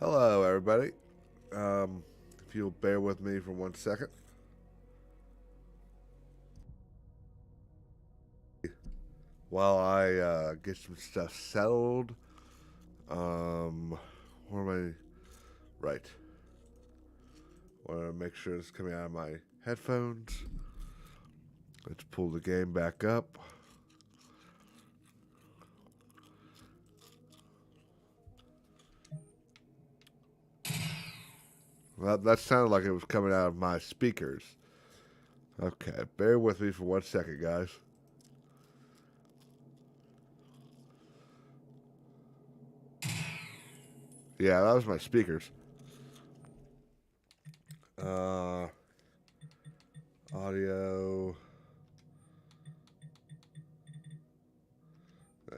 Hello, everybody. If you'll bear with me for 1 second. While I get some stuff settled. Where am I? Right. Want to make sure it's coming out of my headphones. Let's pull the game back up. Well, that sounded like it was coming out of my speakers. Okay, bear with me for 1 second, guys. Yeah, that was my speakers. Audio.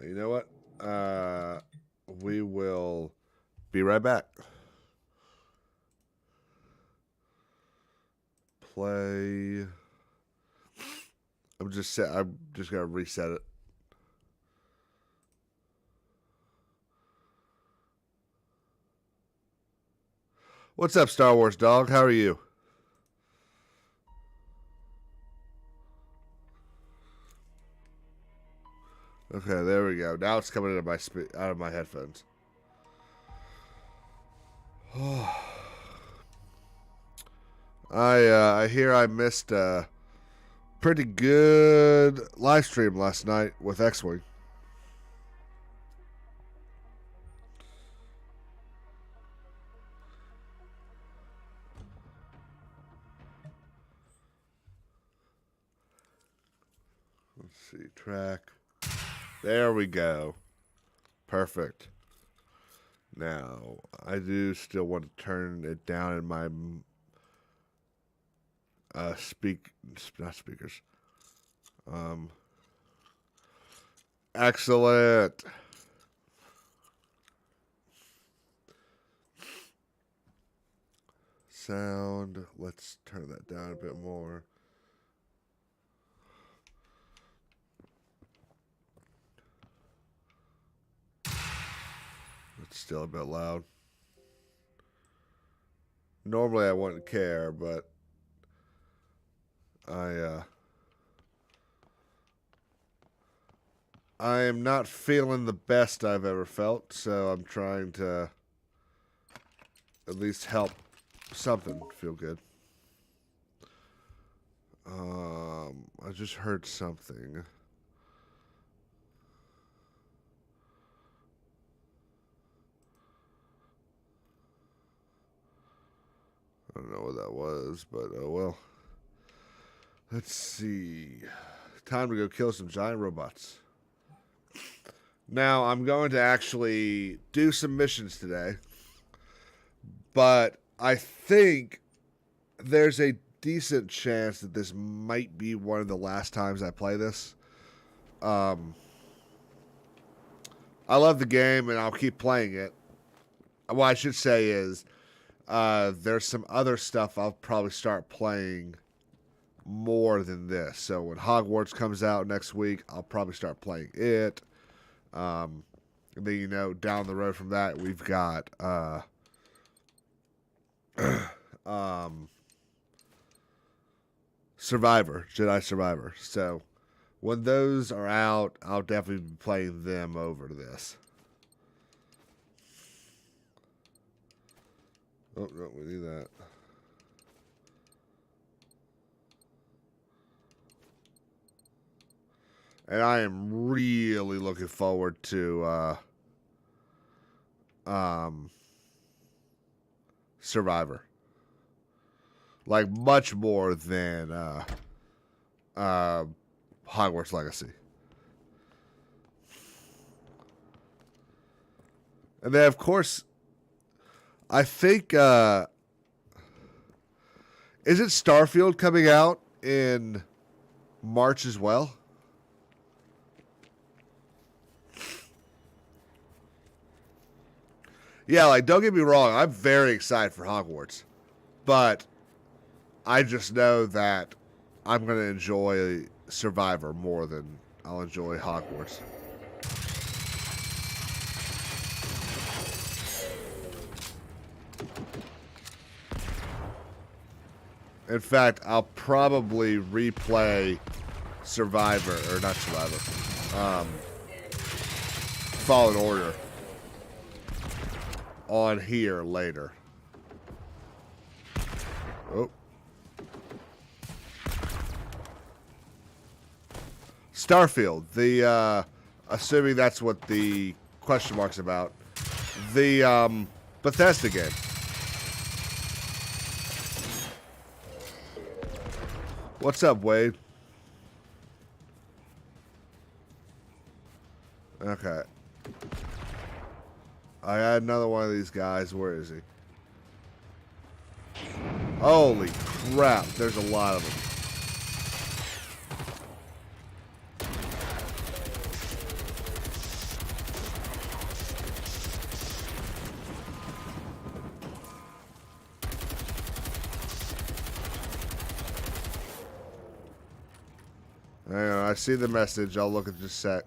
You know what? We will be right back. Play. I'm just gonna reset it. What's up, Star Wars dog? How are you? Okay, there we go. Now it's coming out of my headphones. I hear I missed a pretty good live stream last night with X-Wing. Let's see, track. There we go. Perfect. Now, I do still want to turn it down in my not speakers. Excellent. Sound. Let's turn that down a bit more. It's still a bit loud. Normally I wouldn't care, but I am not feeling the best I've ever felt, so I'm trying to at least help something feel good. I just heard something. I don't know what that was, but oh well. Let's see. Time to go kill some giant robots. Now, I'm going to actually do some missions today, but I think there's a decent chance that this might be one of the last times I play this. I love the game, and I'll keep playing it. What I should say is there's some other stuff I'll probably start playing more than this. So when Hogwarts comes out next week, I'll probably start playing it. And then, down the road from that, we've got Jedi Survivor. So when those are out, I'll definitely be playing them over to this. Oh, no, we need that. And I am really looking forward to Survivor. Like, much more than Hogwarts Legacy. And then, of course, I think, is it Starfield coming out in March as well? Yeah, like, don't get me wrong, I'm very excited for Hogwarts. But I just know that I'm going to enjoy Survivor more than I'll enjoy Hogwarts. In fact, I'll probably replay Survivor, or not Survivor, Fallen Order on here later. Oh. Starfield, the, assuming that's what the question mark's about, the, Bethesda game. What's up, Wade? Okay. I had another one of these guys. Where is he? Holy crap, there's a lot of them. Hang on, I see the message. I'll look at just a sec.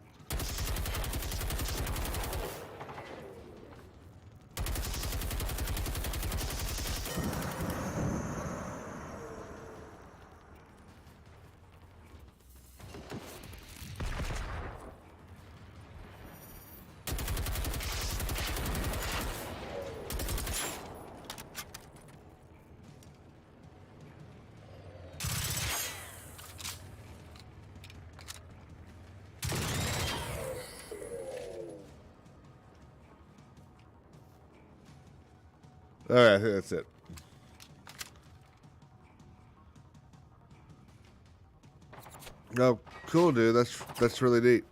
All right, I think that's it. Oh, cool, dude. That's really neat.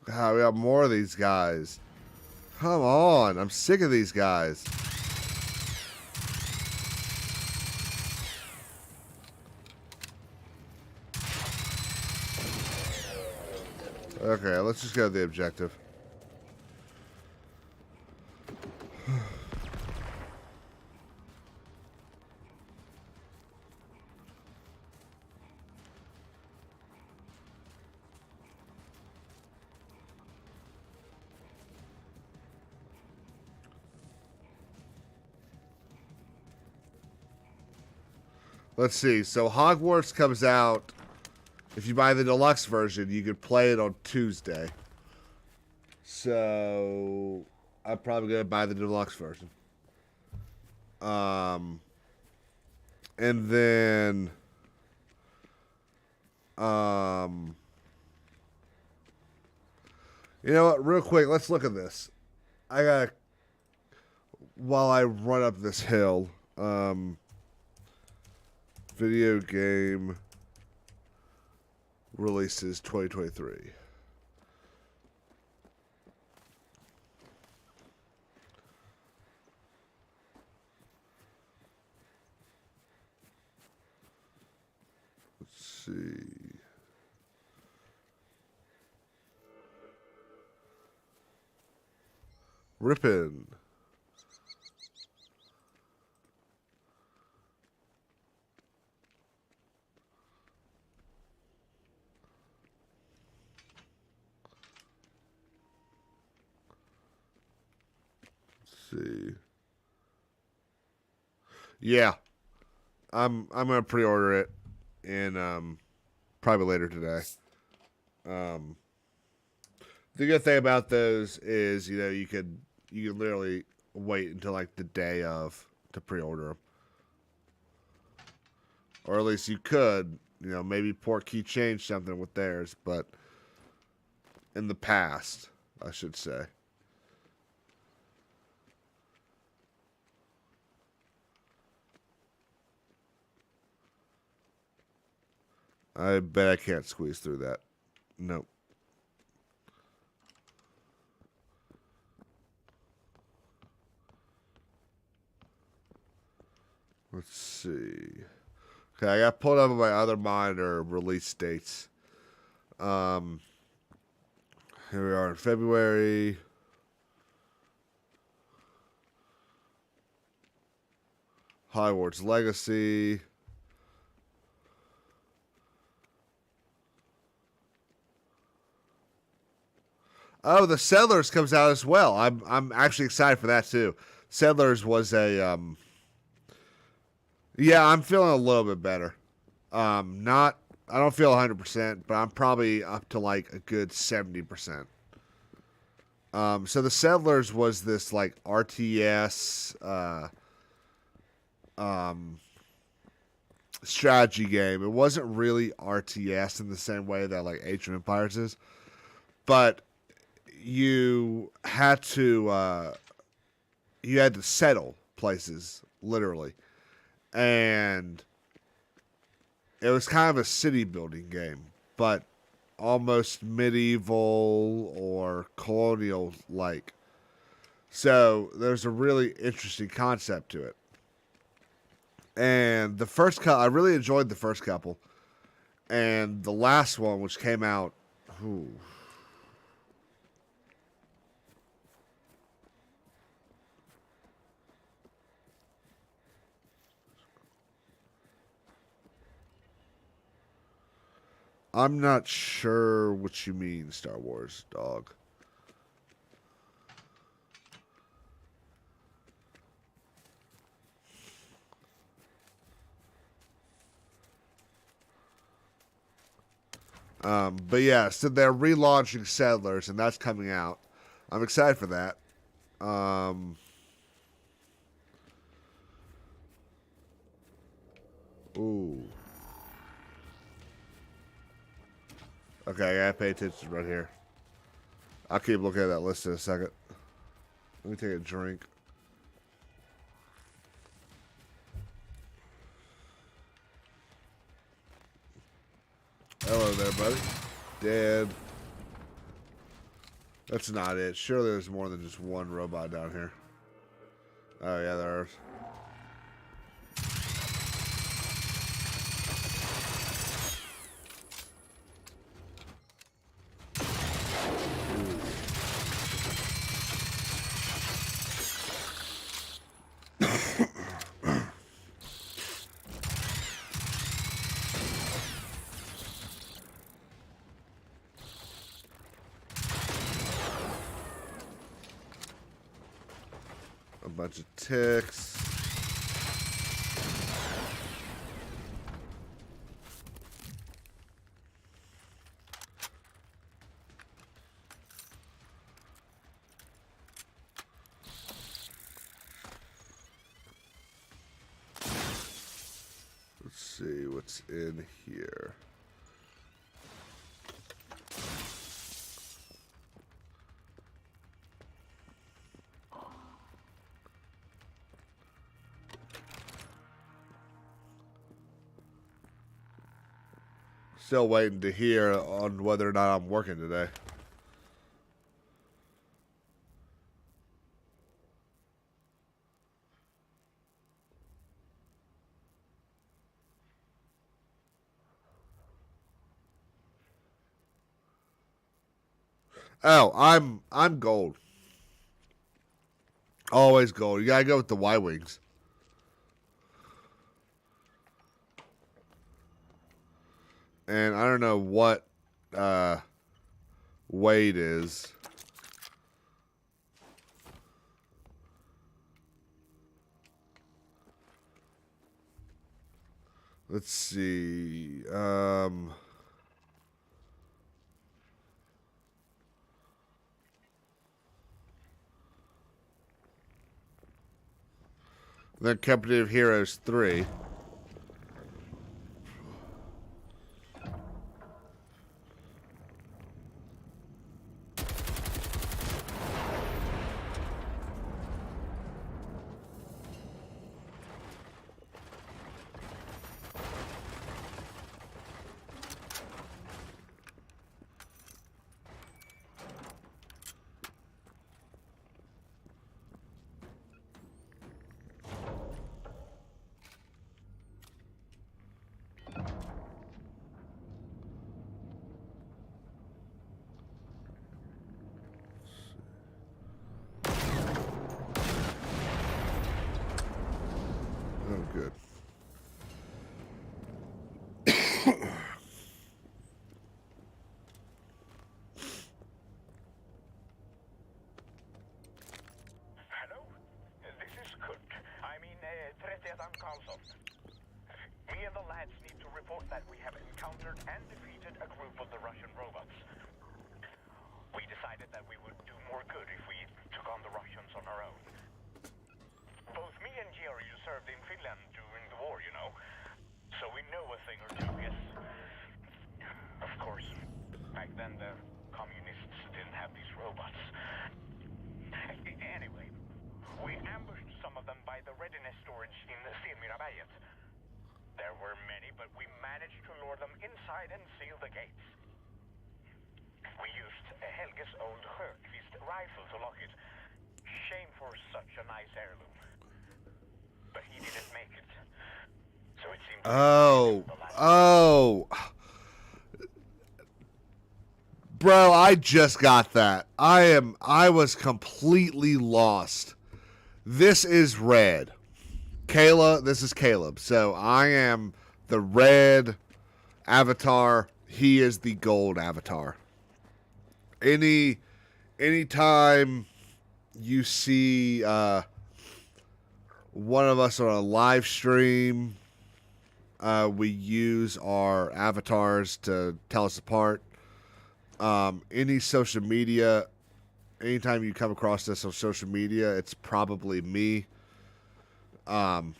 God, we got more of these guys. Come on. I'm sick of these guys. Okay, let's just go to the objective. Let's see. So Hogwarts comes out. If you buy the deluxe version, you could play it on Tuesday. So I'm probably gonna buy the deluxe version. And then you know what? Real quick, let's look at this. I got while I run up this hill. Video game releases 2023. Let's see. Ripin. See. Yeah. I'm gonna pre-order it and probably later today. The good thing about those is, you know, you could literally wait until like the day of to pre-order them. Or at least you could, you know, maybe Portkey changed something with theirs, but in the past, I should say. I bet I can't squeeze through that. Nope. Let's see. Okay, I got pulled up on my other monitor release dates. Here we are in February. Hogwarts Legacy. Oh, the Settlers comes out as well. I'm actually excited for that too. Settlers was a yeah, I'm feeling a little bit better. Not I don't feel 100%, but I'm probably up to like a good 70%. So the Settlers was this like RTS strategy game. It wasn't really RTS in the same way that like Age of Empires is, but you had to settle places literally, and it was kind of a city building game, but almost medieval or colonial like. So there's a really interesting concept to it. And the first I really enjoyed the first couple, and the last one, which came out, I'm not sure what you mean, Star Wars dog. But yeah, so they're relaunching Settlers, and that's coming out. I'm excited for that. Ooh. Okay, I gotta pay attention right here. I'll keep looking at that list in a second. Let me take a drink. Hello there, buddy. Dead. That's not it. Surely there's more than just one robot down here. Oh, yeah, there is. A bunch of ticks. Let's see what's in here. Still waiting to hear on whether or not I'm working today. Oh, I'm gold. Always gold. You gotta go with the Y wings. And I don't know what weight is. Let's see. Then Company of Heroes 3. Me and the lads need to report that we have encountered and defeated a group of the Russian robots. We decided that we would do more good if we took on the Russians on our own. Both me and Jerry served in Finland during the war, you know. So we know a thing or two, yes. Of course, back then the communists didn't have these robots. Anyway, we ambushed some of them by the readiness storage in Stenmiraberget. There were many, but we managed to lure them inside and seal the gates. We used Helge's old Sjökvist rifle to lock it. Shame for such a nice heirloom. But he didn't make it. So it seemed Bro, I just got that. I was completely lost. This is red. Kayla, this is Caleb. So I am the red avatar. He is the gold avatar. Anytime you see one of us on a live stream, we use our avatars to tell us apart. Any social media, anytime you come across this on social media, it's probably me. I'm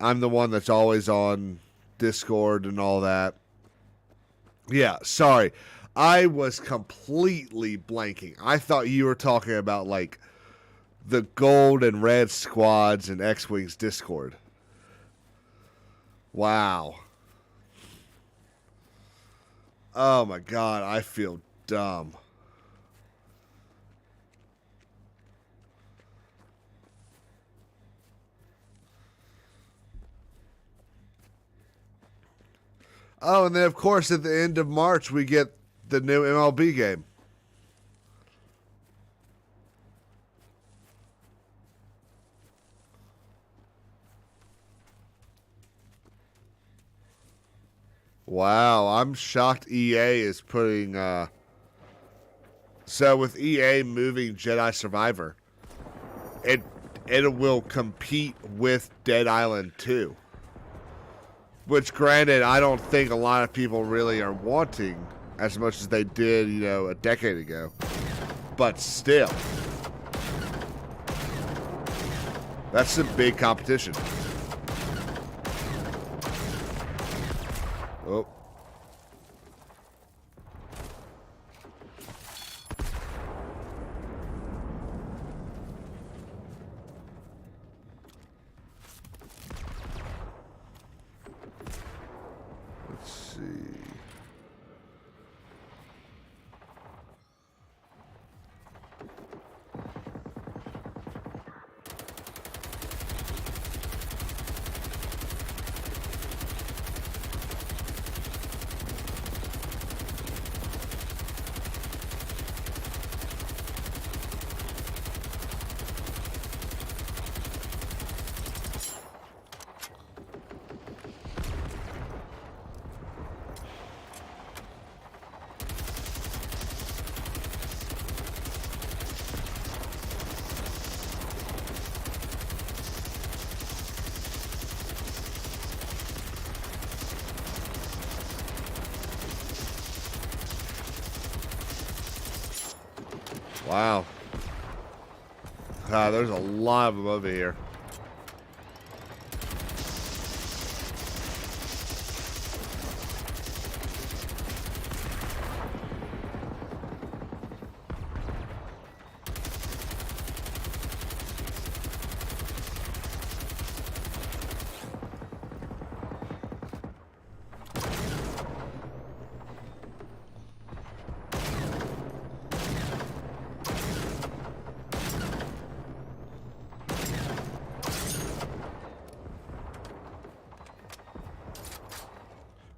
the one that's always on Discord and all that. Yeah, sorry. I was completely blanking. I thought you were talking about, like, the gold and red squads in X-Wing's Discord. Wow. Oh, my God. I feel dumb. Oh, and then, of course, at the end of March, we get the new MLB game. Wow, I'm shocked EA is putting... So, with EA moving Jedi Survivor, it will compete with Dead Island 2. Which, granted, I don't think a lot of people really are wanting as much as they did, you know, a decade ago. But still. That's some big competition. Oh. Let's see. Wow. There's a lot of them over here.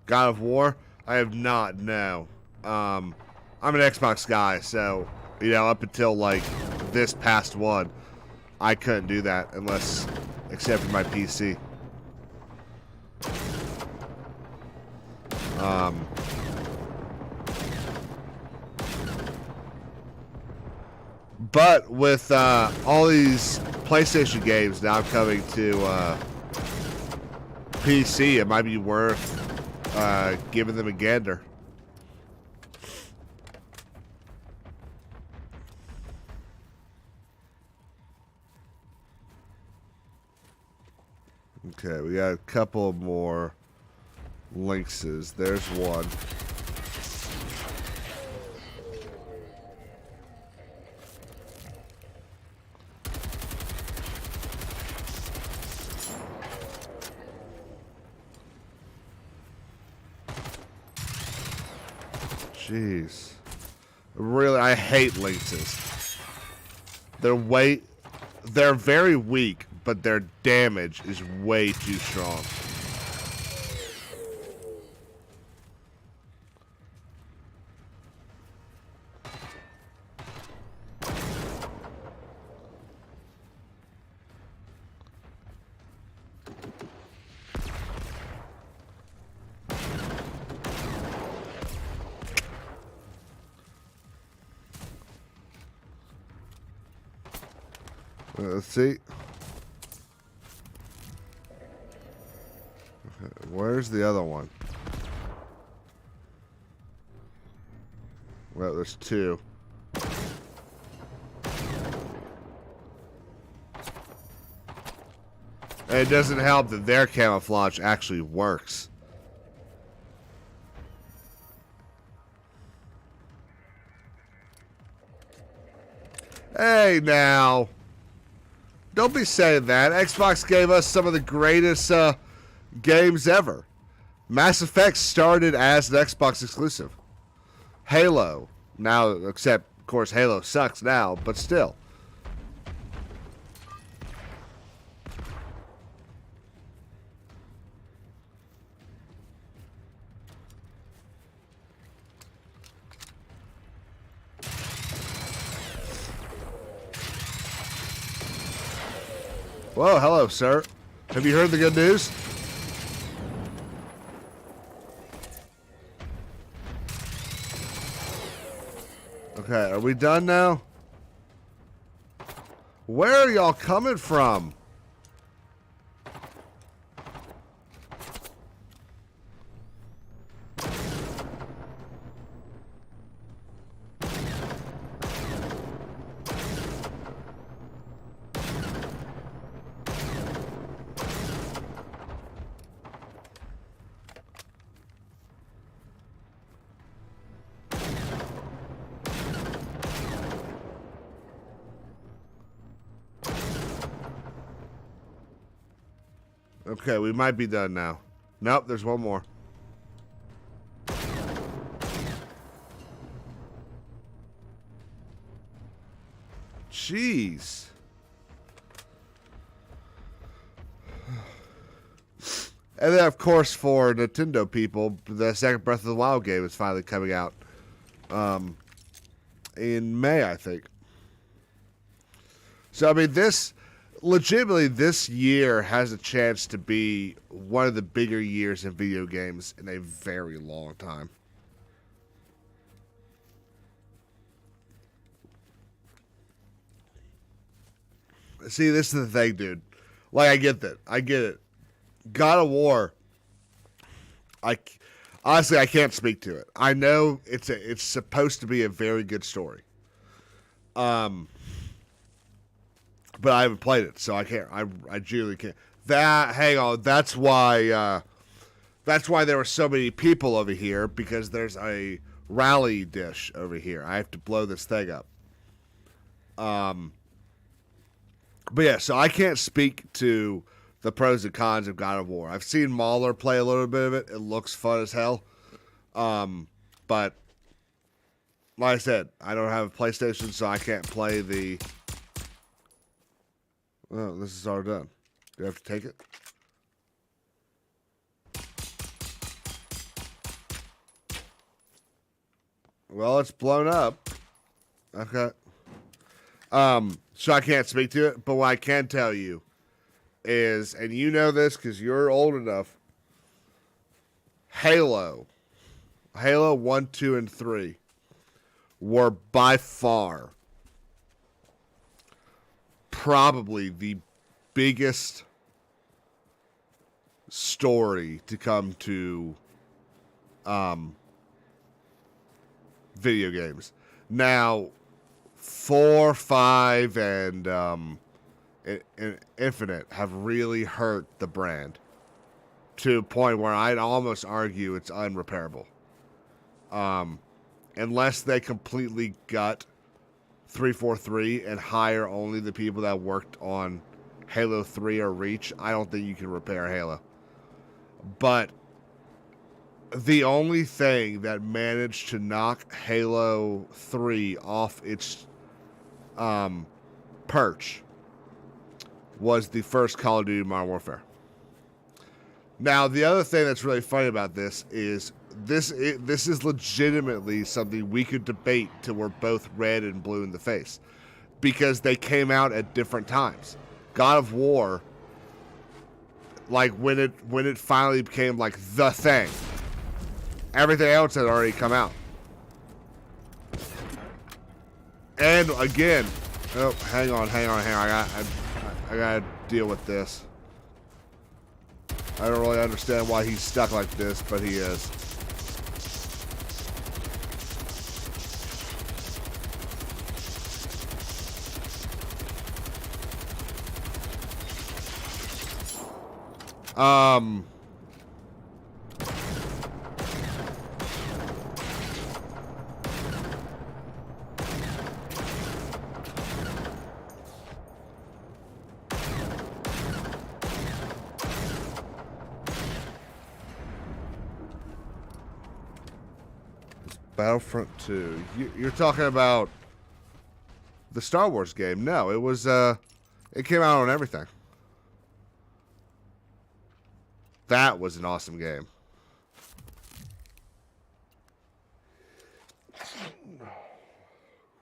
God of War? I have not, no. I'm an Xbox guy, so, you know, up until, like, this past one, I couldn't do that unless, except for my PC. But with all these PlayStation games now coming to PC, it might be worth giving them a gander. Okay, we got a couple more Lynxes. There's one. Jeez. Really, I hate Lynxes. They're very weak, but their damage is way too strong. Let's see. Okay, where's the other one? Well, there's two. And it doesn't help that their camouflage actually works. Hey, now. Don't be saying that. Xbox gave us some of the greatest games ever. Mass Effect started as an Xbox exclusive. Halo. Now, except, of course, Halo sucks now, but still. Whoa, hello, sir. Have you heard the good news? Okay, are we done now? Where are y'all coming from? Okay, we might be done now. Nope, there's one more. Jeez. And then, of course, for Nintendo people, the second Breath of the Wild game is finally coming out in May, I think. So, I mean, legitimately, this year has a chance to be one of the bigger years in video games in a very long time. See, this is the thing, dude. Like, I get that. I get it. God of War. Honestly, I can't speak to it. I know it's supposed to be a very good story. But I haven't played it, so I can't. I genuinely can't. Hang on. That's why there were so many people over here, because there's a rally dish over here. I have to blow this thing up. But yeah, so I can't speak to the pros and cons of God of War. I've seen Mahler play a little bit of it. It looks fun as hell. But like I said, I don't have a PlayStation, so I can't play the... Oh, this is all done. Do I have to take it? Well, it's blown up. Okay. So I can't speak to it, but what I can tell you is, and you know this because you're old enough, Halo Halo 1, 2, and 3 were by far probably the biggest story to come to video games. Now, 4, 5, and Infinite have really hurt the brand to a point where I'd almost argue it's unrepairable. Unless they completely gut 343 and hire only the people that worked on Halo 3 or Reach, I don't think you can repair Halo. But the only thing that managed to knock Halo 3 off its perch was the first Call of Duty Modern Warfare. Now, the other thing that's really funny about this is this is legitimately something we could debate till we're both red and blue in the face, because they came out at different times. God of War, like when it finally became like the thing, everything else had already come out. And again, oh, hang on. I gotta deal with this. I don't really understand why he's stuck like this, but he is. Battlefront 2. You're talking about the Star Wars game? No, it was it came out on everything. That was an awesome game.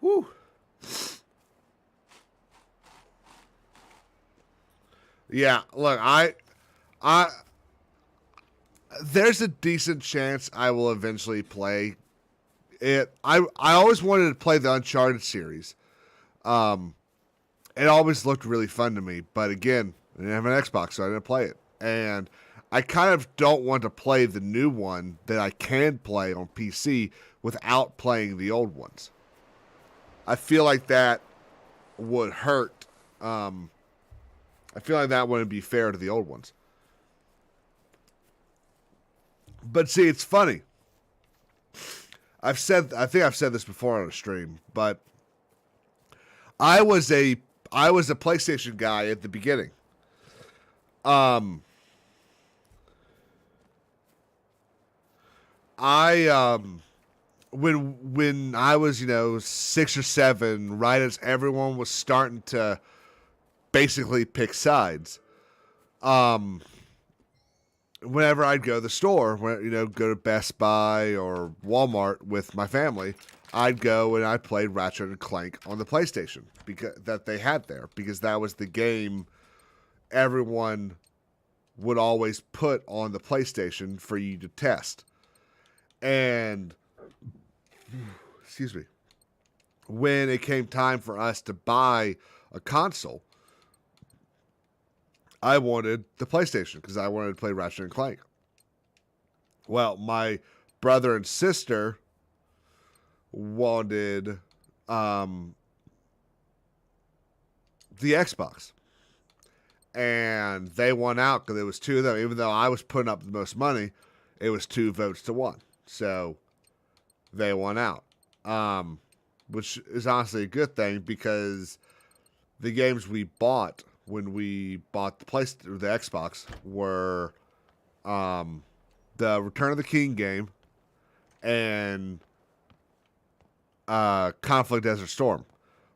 Woo. Yeah, look, I there's a decent chance I will eventually play it. I always wanted to play the Uncharted series. It always looked really fun to me, but again, I didn't have an Xbox, so I didn't play it. And I kind of don't want to play the new one that I can play on PC without playing the old ones. I feel like that would hurt. I feel like that wouldn't be fair to the old ones. But see, it's funny. I think I've said this before on a stream, but I was a PlayStation guy at the beginning. When I was, 6 or 7, right as everyone was starting to basically pick sides, whenever I'd go to the store, go to Best Buy or Walmart with my family, I'd go and I played Ratchet and Clank on the PlayStation that they had there, because that was the game everyone would always put on the PlayStation for you to test. And excuse me, when it came time for us to buy a console, I wanted the PlayStation because I wanted to play Ratchet and Clank. Well, my brother and sister wanted the Xbox. And they won out because it was two of them. Even though I was putting up the most money, it was 2 votes to 1. So they won out. Which is honestly a good thing, because the games we bought when we bought the Xbox were the Return of the King game and Conflict Desert Storm,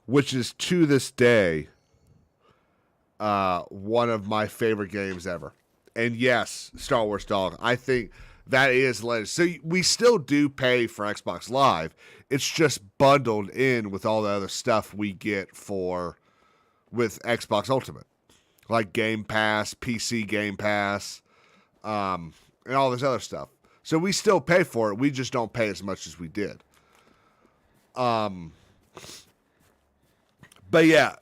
which is to this day one of my favorite games ever. And yes, Star Wars Dog, I think that is legend. So we still do pay for Xbox Live. It's just bundled in with all the other stuff we get with Xbox Ultimate, like Game Pass, PC Game Pass, and all this other stuff. So we still pay for it. We just don't pay as much as we did. But yeah,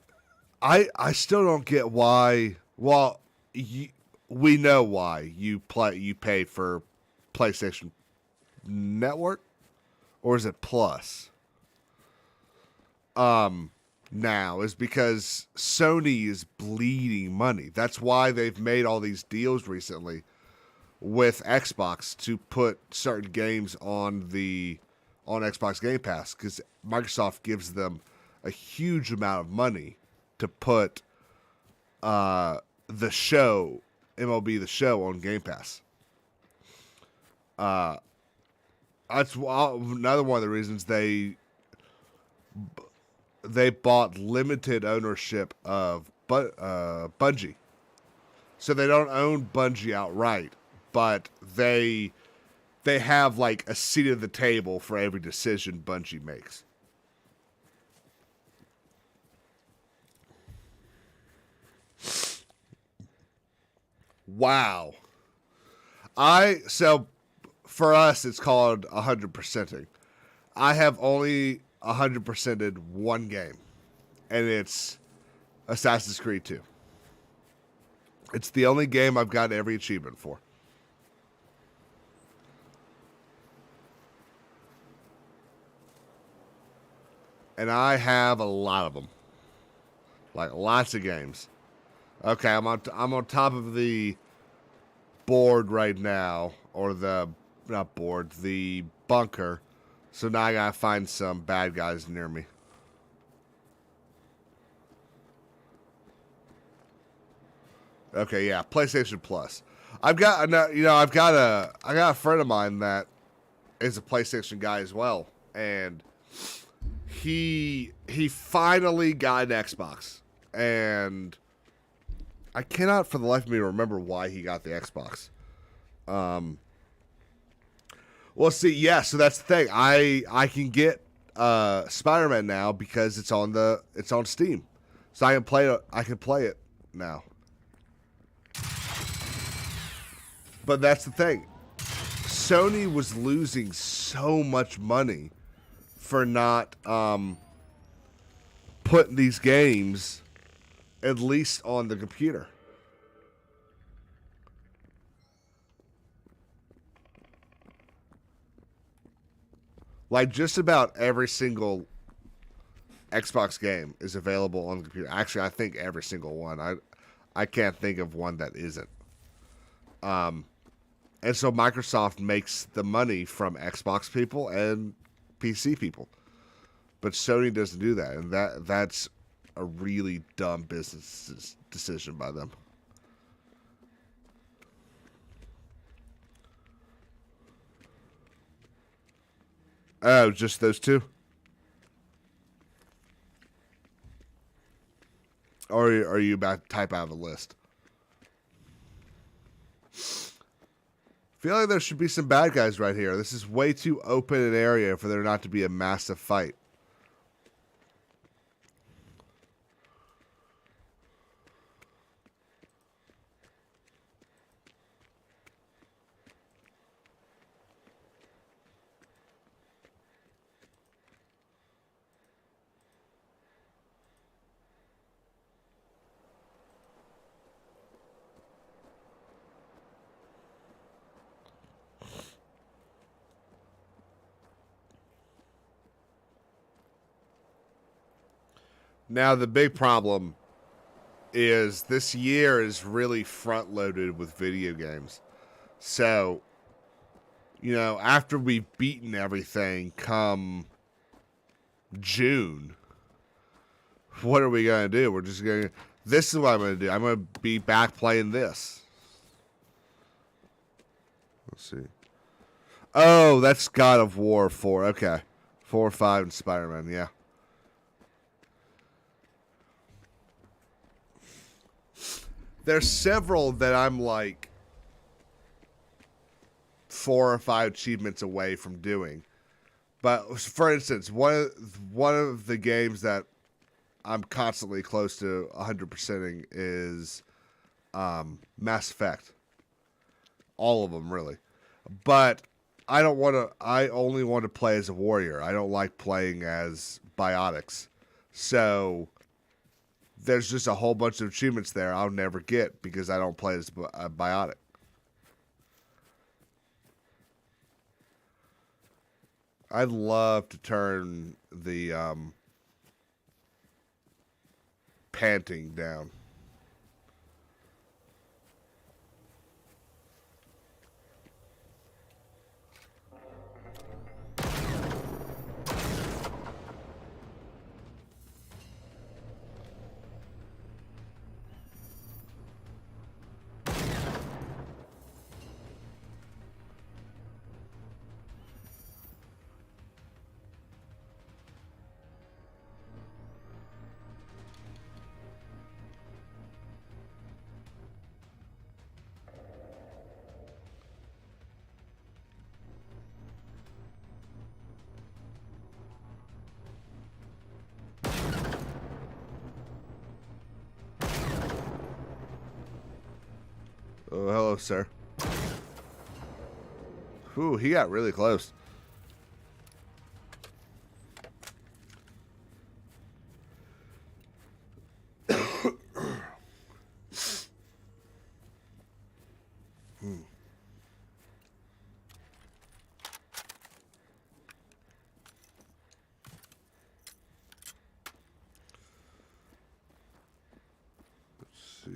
I still don't get why. Well, we know why you pay for PlayStation Network, or is it Plus? Now is because Sony is bleeding money. That's why they've made all these deals recently with Xbox to put certain games on Xbox Game Pass, because Microsoft gives them a huge amount of money to put the show, MLB The Show, on Game Pass. That's another one of the reasons they bought limited ownership of Bungie. So they don't own Bungie outright, but they have like a seat at the table for every decision Bungie makes. Wow. So for us it's called 100%ing. I have only 100%ed one game, and it's Assassin's Creed 2. It's the only game I've got every achievement for. And I have a lot of them. Like, lots of games. Okay, I'm on top of the board right now, or not board, the bunker. So now I gotta find some bad guys near me. Okay, yeah, PlayStation Plus. I've got a friend of mine that is a PlayStation guy as well, and he finally got an Xbox, and I cannot for the life of me remember why he got the Xbox. Well, see, yeah, so that's the thing. I can get Spider-Man now because it's on Steam, so I can play it now. But that's the thing. Sony was losing so much money for not putting these games at least on the computer. Like, just about every single Xbox game is available on the computer. Actually, I think every single one. I can't think of one that isn't. And so Microsoft makes the money from Xbox people and PC people. But Sony doesn't do that, and that's a really dumb business decision by them. Oh, just those two? Or are you about to type out of a list? Feel like there should be some bad guys right here. This is way too open an area for there not to be a massive fight. Now, the big problem is this year is really front-loaded with video games. So, after we've beaten everything come June, what are we going to do? We're just going to... This is what I'm going to do. I'm going to be back playing this. Let's see. Oh, that's God of War 4. Okay. 4, 5, and Spider-Man, yeah. There's several that I'm like 4 or 5 achievements away from doing. But for instance, one of the games that I'm constantly close to 100%ing is Mass Effect. All of them, really. But I don't want to. I only want to play as a warrior. I don't like playing as biotics. So there's just a whole bunch of achievements there I'll never get because I don't play as a biotic. I'd love to turn the panting down. Oh, hello, sir. Ooh, he got really close. Let's see.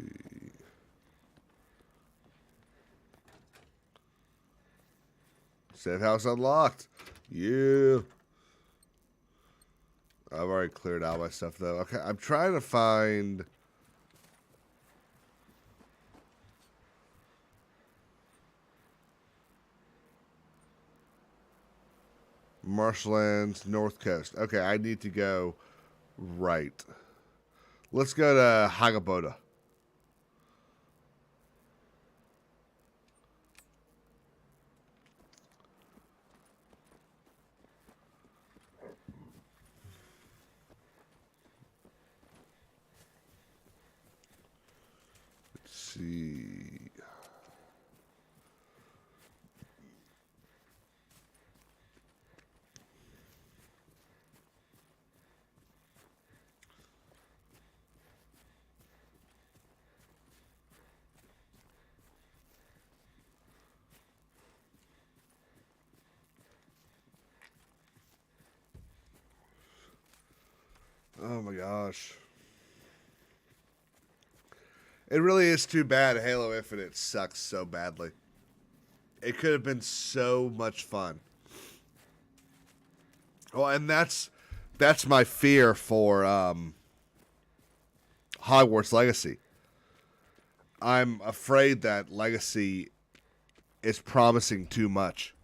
Safe house unlocked. Yeah. I've already cleared out my stuff, though. Okay, I'm trying to find... Marshlands, North Coast. Okay, I need to go right. Let's go to Hagaboda. Let's see. Oh my gosh. It really is too bad Halo Infinite sucks so badly. It could have been so much fun. Well, and that's my fear for Hogwarts Legacy. I'm afraid that Legacy is promising too much.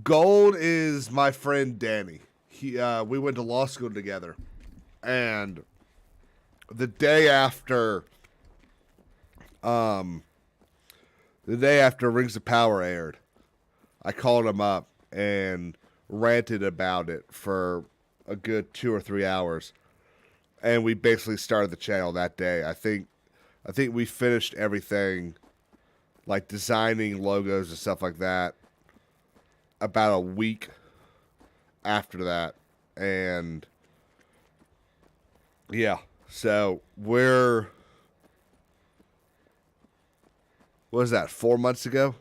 Gold is my friend Danny. We went to law school together, and the day after Rings of Power aired, I called him up and ranted about it for a good 2 or 3 hours, and we basically started the channel that day. I think we finished everything, like designing logos and stuff like that, about a week after that. And yeah, so what was that, 4 months ago?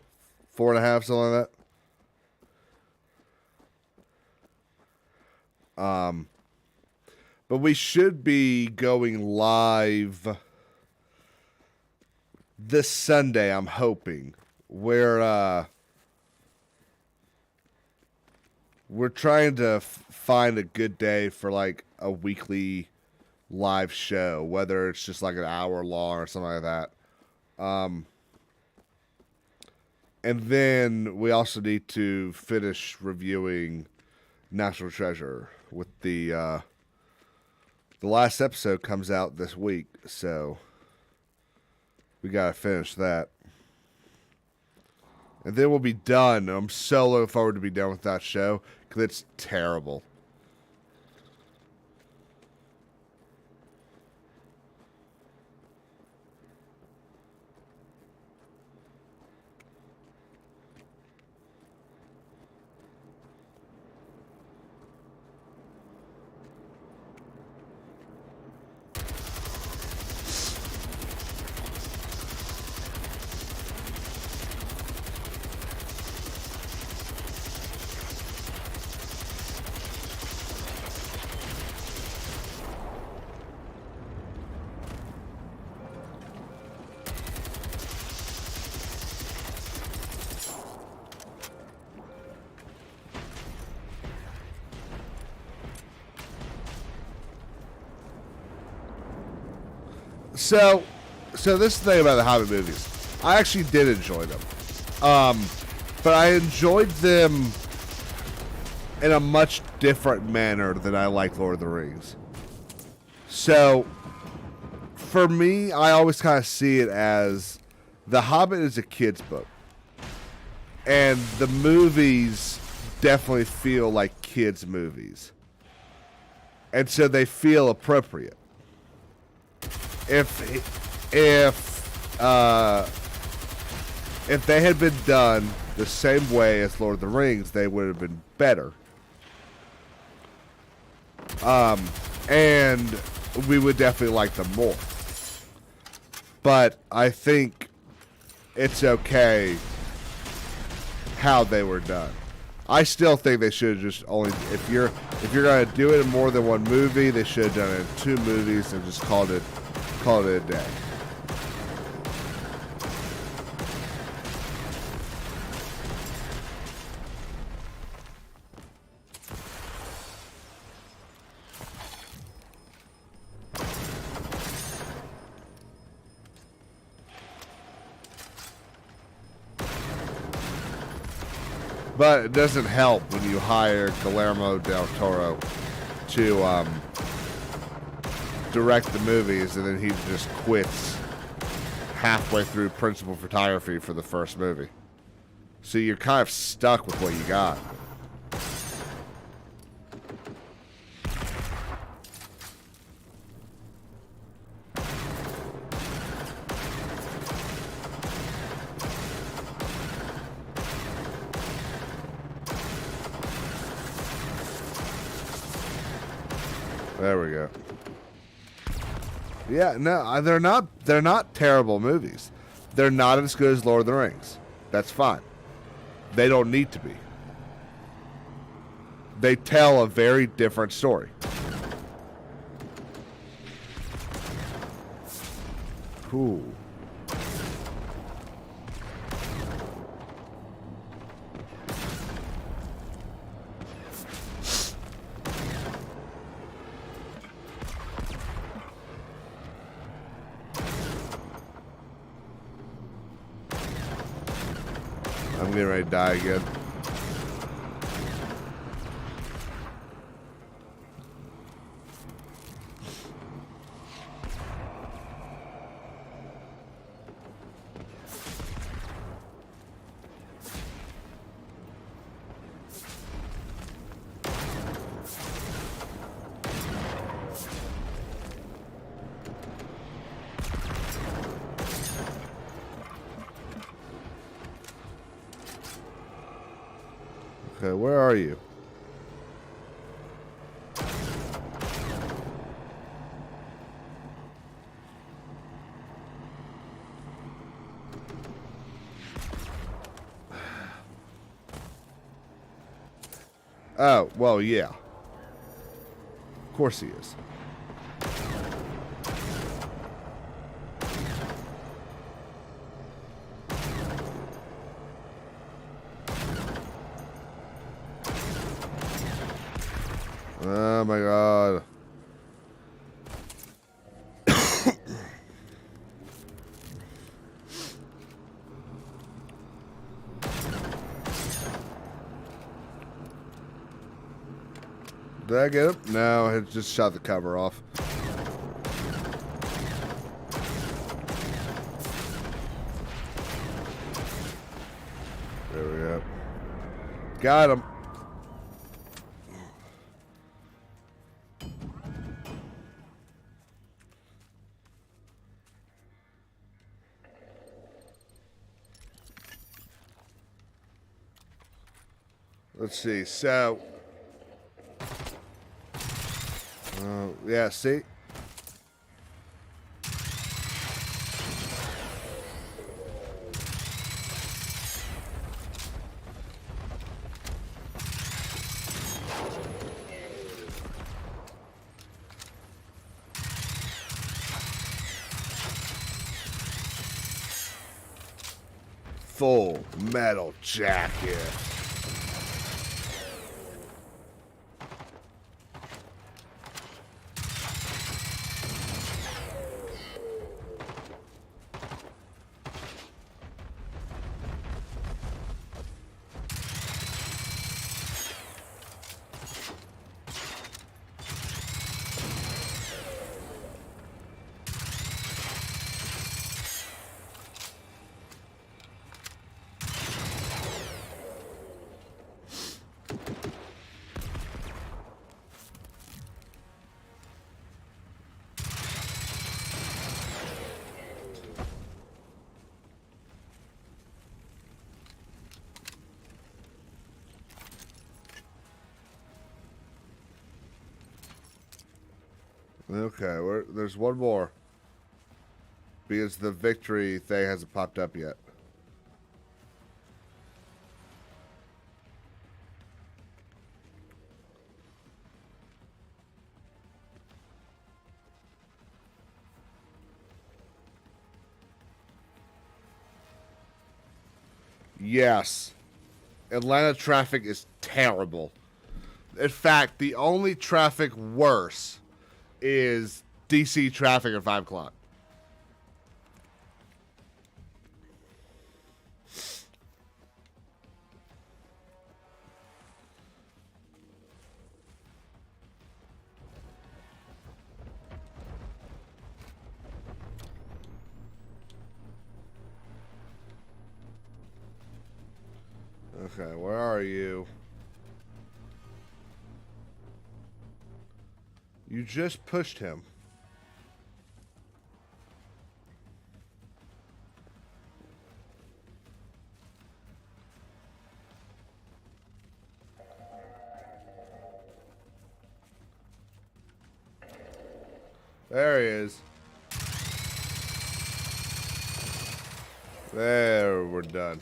4.5, something like that. But we should be going live this Sunday, I'm hoping. We're trying to find a good day for like a weekly live show, whether it's just like an hour long or something like that. And then we also need to finish reviewing National Treasure with the last episode comes out this week, so we gotta finish that. And then we'll be done. I'm so looking forward to be done with that show, because it's terrible. So this is the thing about the Hobbit movies. I actually did enjoy them. But I enjoyed them in a much different manner than I like Lord of the Rings. So, for me, I always kind of see it as The Hobbit is a kid's book. And the movies definitely feel like kids' movies. And so they feel appropriate. If they had been done the same way as Lord of the Rings, they would have been better. And we would definitely like them more. But I think it's okay how they were done. I still think they should have just only, if you're gonna do it in more than one movie, they should have done it in 2 movies and just called it a day. But it doesn't help when you hire Guillermo del Toro to direct the movies and then he just quits halfway through principal photography for the first movie. So you're kind of stuck with what you got. There we go. Yeah, no, they're not terrible movies. They're not as good as Lord of the Rings. That's fine. They don't need to be. They tell a very different story. Cool. I'm getting ready to die again. Okay, where are you? Oh, well, yeah. Of course he is. Oh my god. Did I get him? No, it just shot the cover off. There we go. Got him. Let's see. So, yeah, see? Full Metal Jacket. Okay, there's one more. Because the victory thing hasn't popped up yet. Yes. Atlanta traffic is terrible. In fact, the only traffic worse is DC traffic at 5 o'clock. Okay, where are you? You just pushed him. There he is. There, we're done.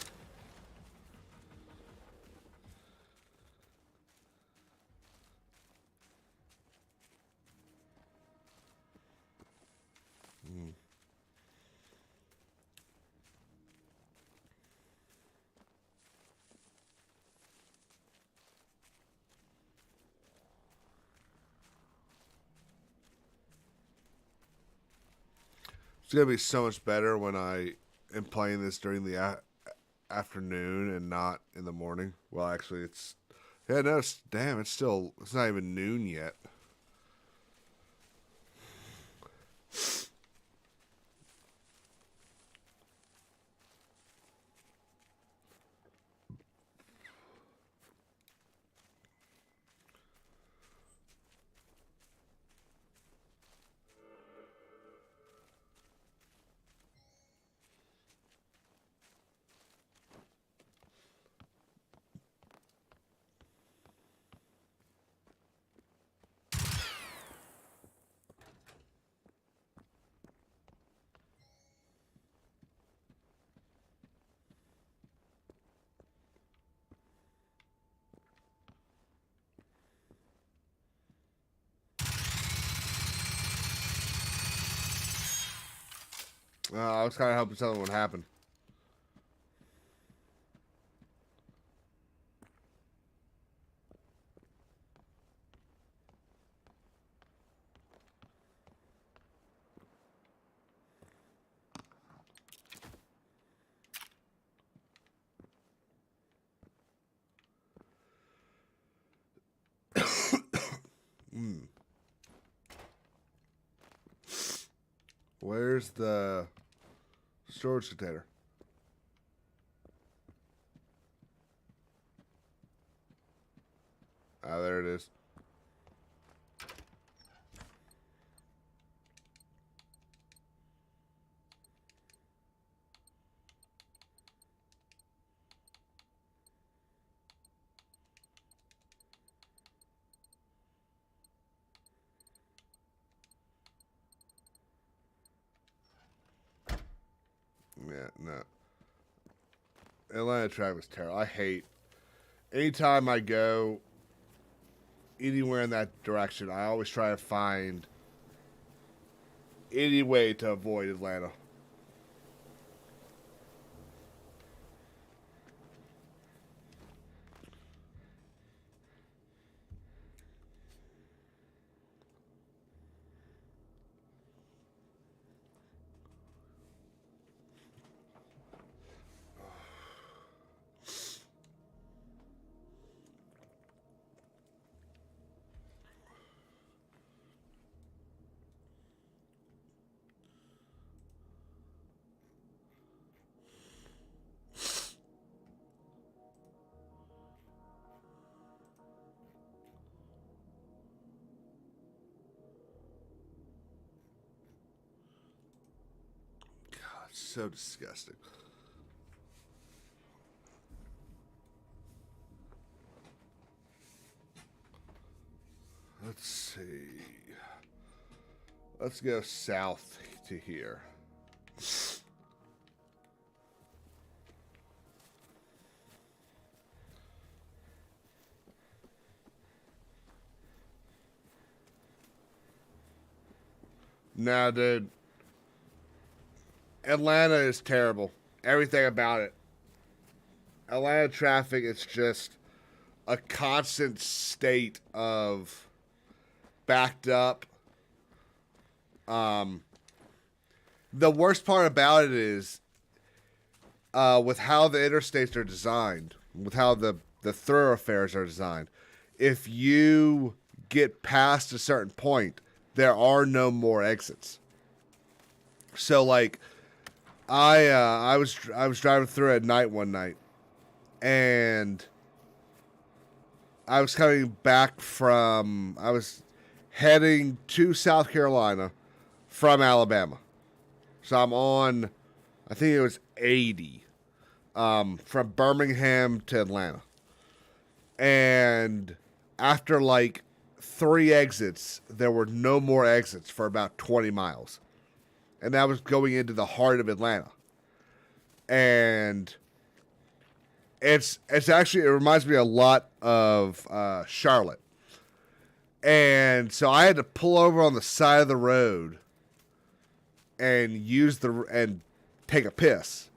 It's gonna be so much better when I am playing this during the afternoon and not in the morning. Well, actually, it's no. Damn, it's not even noon yet. I was kind of hoping something would happen. Where's the storage container? Ah, there it is. Yeah, no. Atlanta traffic was terrible. I hate anytime I go anywhere in that direction, I always try to find any way to avoid Atlanta. God, it's so disgusting. Let's see. Let's go south to here. Nah, dude. Atlanta is terrible. Everything about it. Atlanta traffic is just a constant state of backed up. The worst part about it is with how the interstates are designed, with how the thoroughfares are designed. If you get past a certain point, there are no more exits. So like, I was driving through at night one night, and I was coming back from, I was heading to South Carolina from Alabama. So I'm on, I think it was 80, from Birmingham to Atlanta. And after like 3 exits, there were no more exits for about 20 miles. And that was going into the heart of Atlanta. And it's actually, it reminds me a lot of Charlotte. And so I had to pull over on the side of the road and and take a piss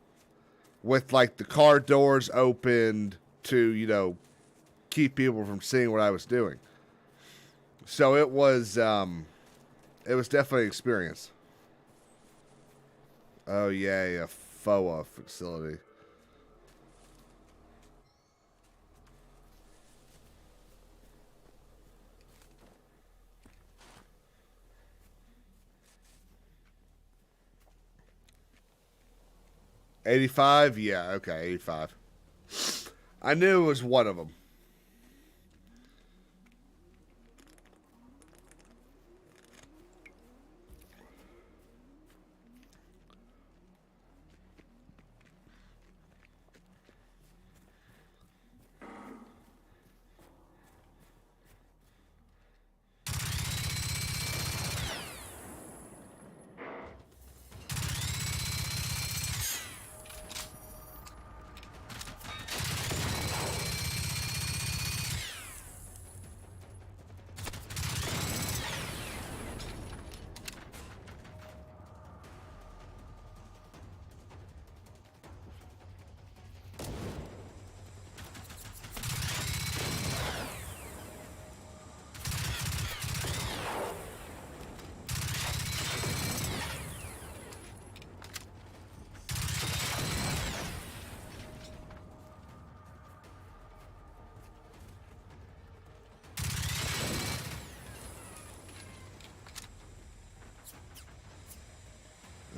with like the car doors opened to, keep people from seeing what I was doing. So it was definitely an experience. Oh yeah, a FOA facility. $85? Yeah, okay, 85. I knew it was one of them.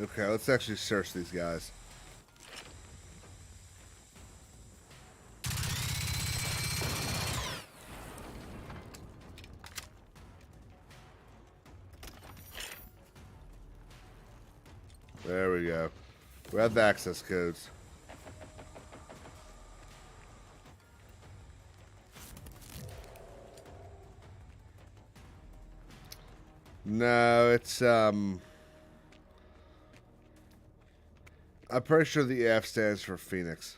Okay, let's actually search these guys. There we go. We have the access codes. No, it's I'm pretty sure the F stands for Phoenix.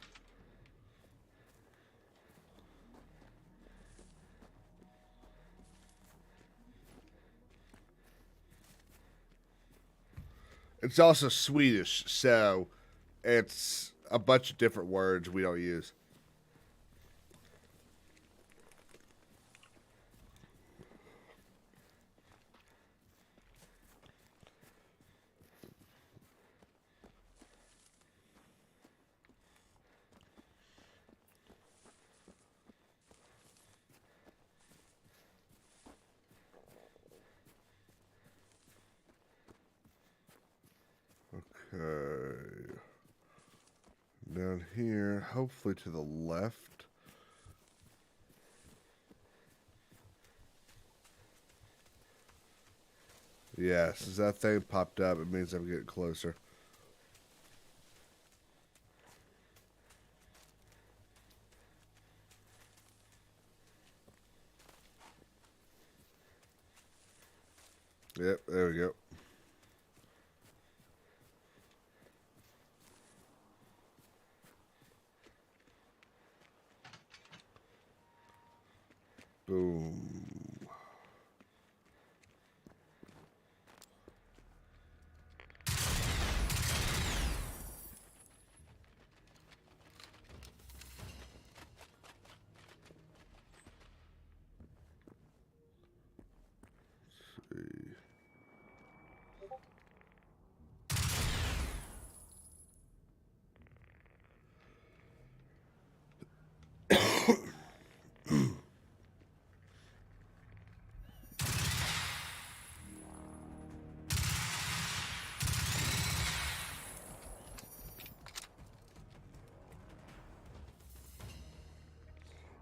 It's also Swedish, so it's a bunch of different words we don't use. Okay. Down here, hopefully to the left. Yes, as that thing popped up, it means I'm getting closer. Yep, there we go.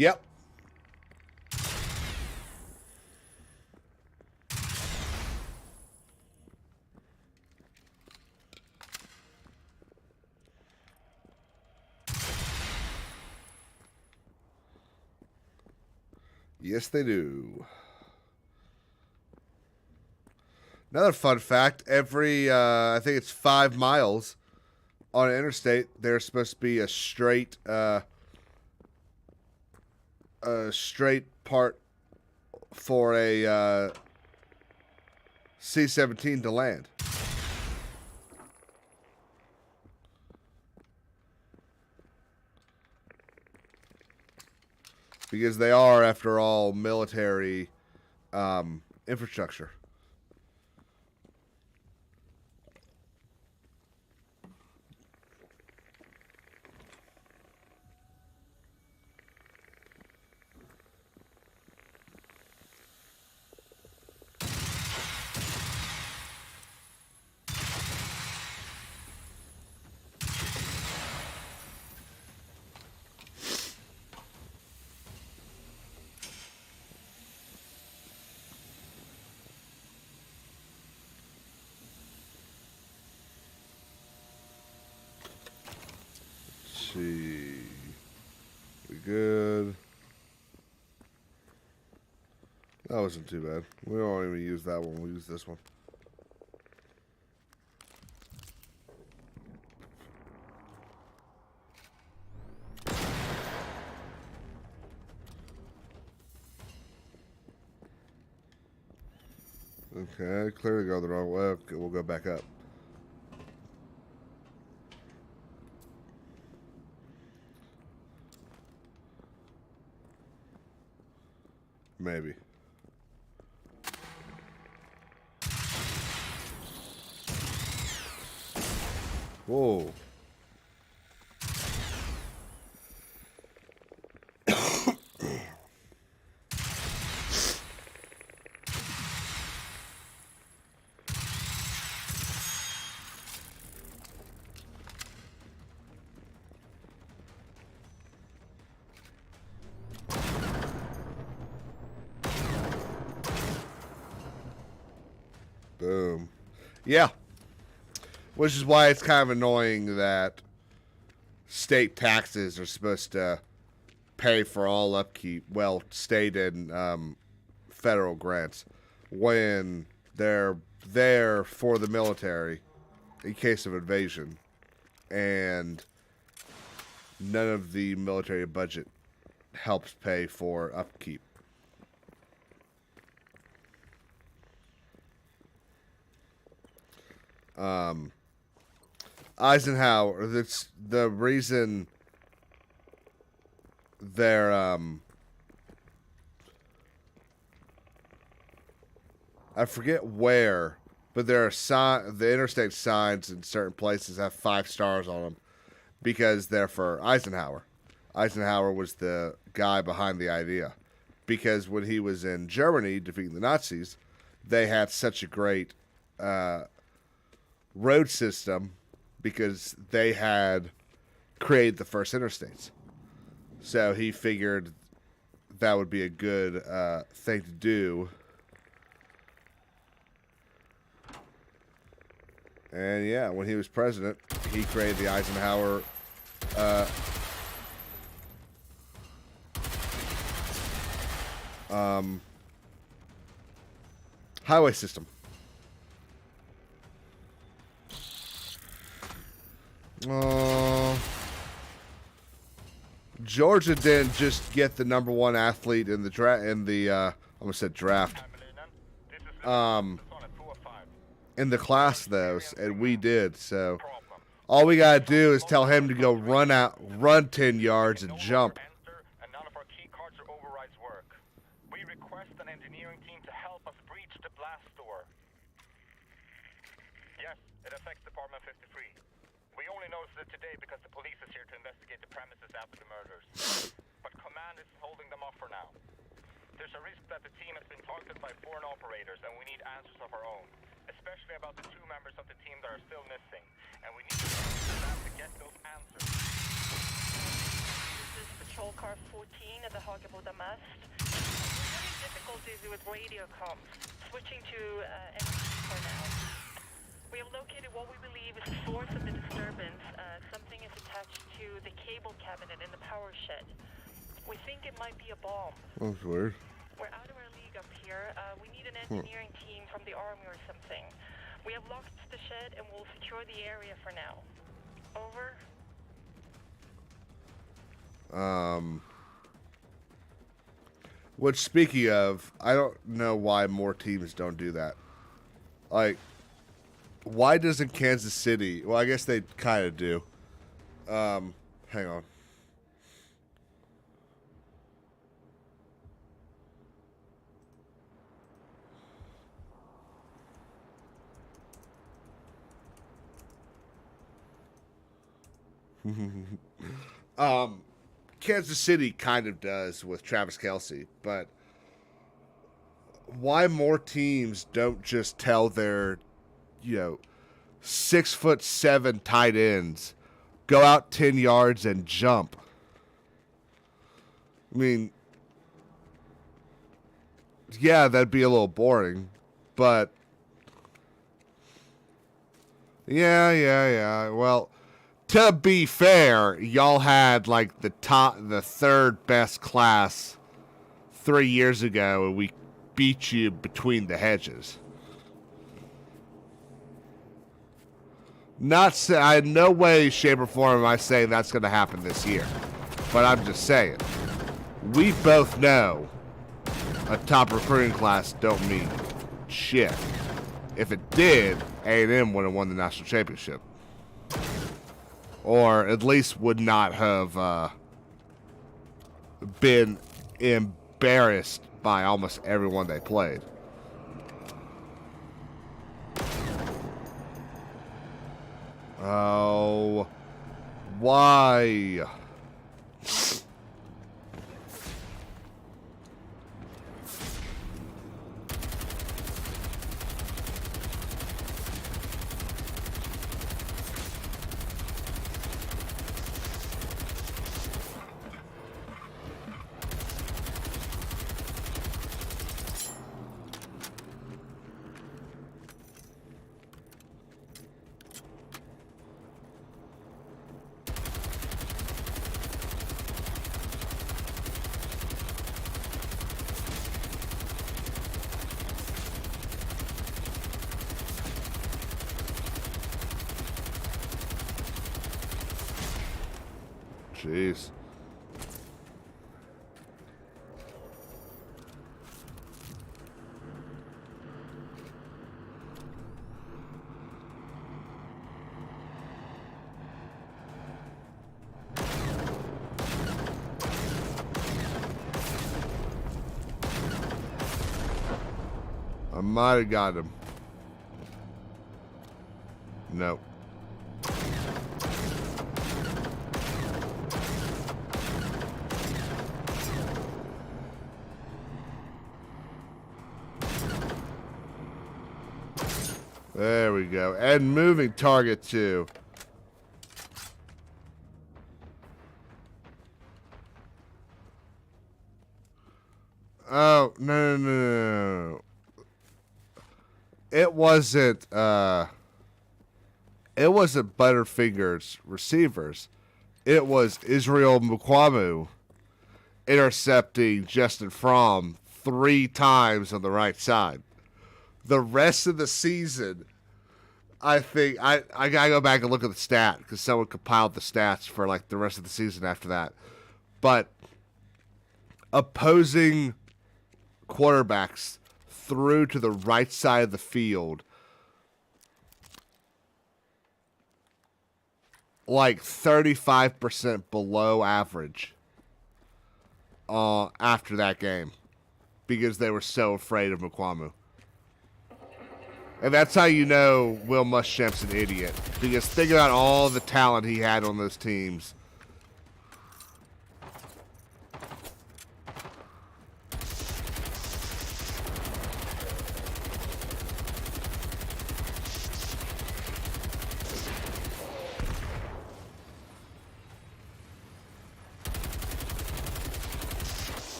Yep. Yes, they do. Another fun fact, every, I think it's 5 miles on an interstate, there's supposed to be a straight part for a C-17 to land. Because they are, after all, military infrastructure. See, we good. That wasn't too bad. We don't even use that one. We'll use this one. Okay, clearly go the wrong way. Okay, we'll go back up. Maybe. Whoa. Boom. Yeah. Which is why it's kind of annoying that state taxes are supposed to pay for all upkeep, well, state and federal grants, when they're there for the military in case of invasion, and none of the military budget helps pay for upkeep. Eisenhower, that's the reason they're, I forget where, but there are the interstate signs in certain places have 5 stars on them because they're for Eisenhower. Eisenhower was the guy behind the idea, because when he was in Germany defeating the Nazis, they had such a great road system because they had created the first interstates. So he figured that would be a good thing to do. And yeah, when he was president, he created the Eisenhower highway system. Georgia didn't just get the #1 athlete in the draft. I almost said draft. In the class, though, and we did. So all we gotta do is tell him to go run 10 yards and jump. And none of our key cards or overrides work. We request an engineering team to help us breach the blast door. Yes, it affects Department 53. We only noticed it today because the police is here to investigate the premises after the murders. But command is holding them off for now. There's a risk that the team has been targeted by foreign operators, and we need answers of our own, especially about the 2 members of the team that are still missing. And we need to get those answers. This is Patrol Car 14 at the Hog above the mast. We're having difficulties with radio comms. Switching to MPs for now. We have located what we believe is the source of the disturbance. Something is attached to the cable cabinet in the power shed. We think it might be a bomb. That's weird. We're out of our league up here. We need an engineering team from the army or something. We have locked the shed and we'll secure the area for now. Over. Which, speaking of, I don't know why more teams don't do that. Like, why doesn't Kansas City? Well, I guess they kind of do. Hang on. Kansas City kind of does with Travis Kelce, but why more teams don't just tell their, 6'7" tight ends, go out 10 yards and jump? I mean, yeah, that'd be a little boring, but yeah. Well, to be fair, y'all had like the third best class 3 years ago, and we beat you between the hedges. No way, shape, or form am I saying that's going to happen this year, but I'm just saying, we both know a top recruiting class don't mean shit. If it did, A&M would have won the national championship. Or at least would not have been embarrassed by almost everyone they played. Oh, why? Jeez. I might have got him. Nope. There we go. And moving target 2. Oh, no. It wasn't Butterfingers receivers. It was Israel Mukwamu intercepting Justin Fromm 3 times on the right side. The rest of the season, I think I gotta go back and look at the stat because someone compiled the stats for like the rest of the season after that. But opposing quarterbacks threw to the right side of the field like 35% below average after that game because they were so afraid of Mukwamu. And that's how you know Will Muschamp's an idiot. Because think about all the talent he had on those teams.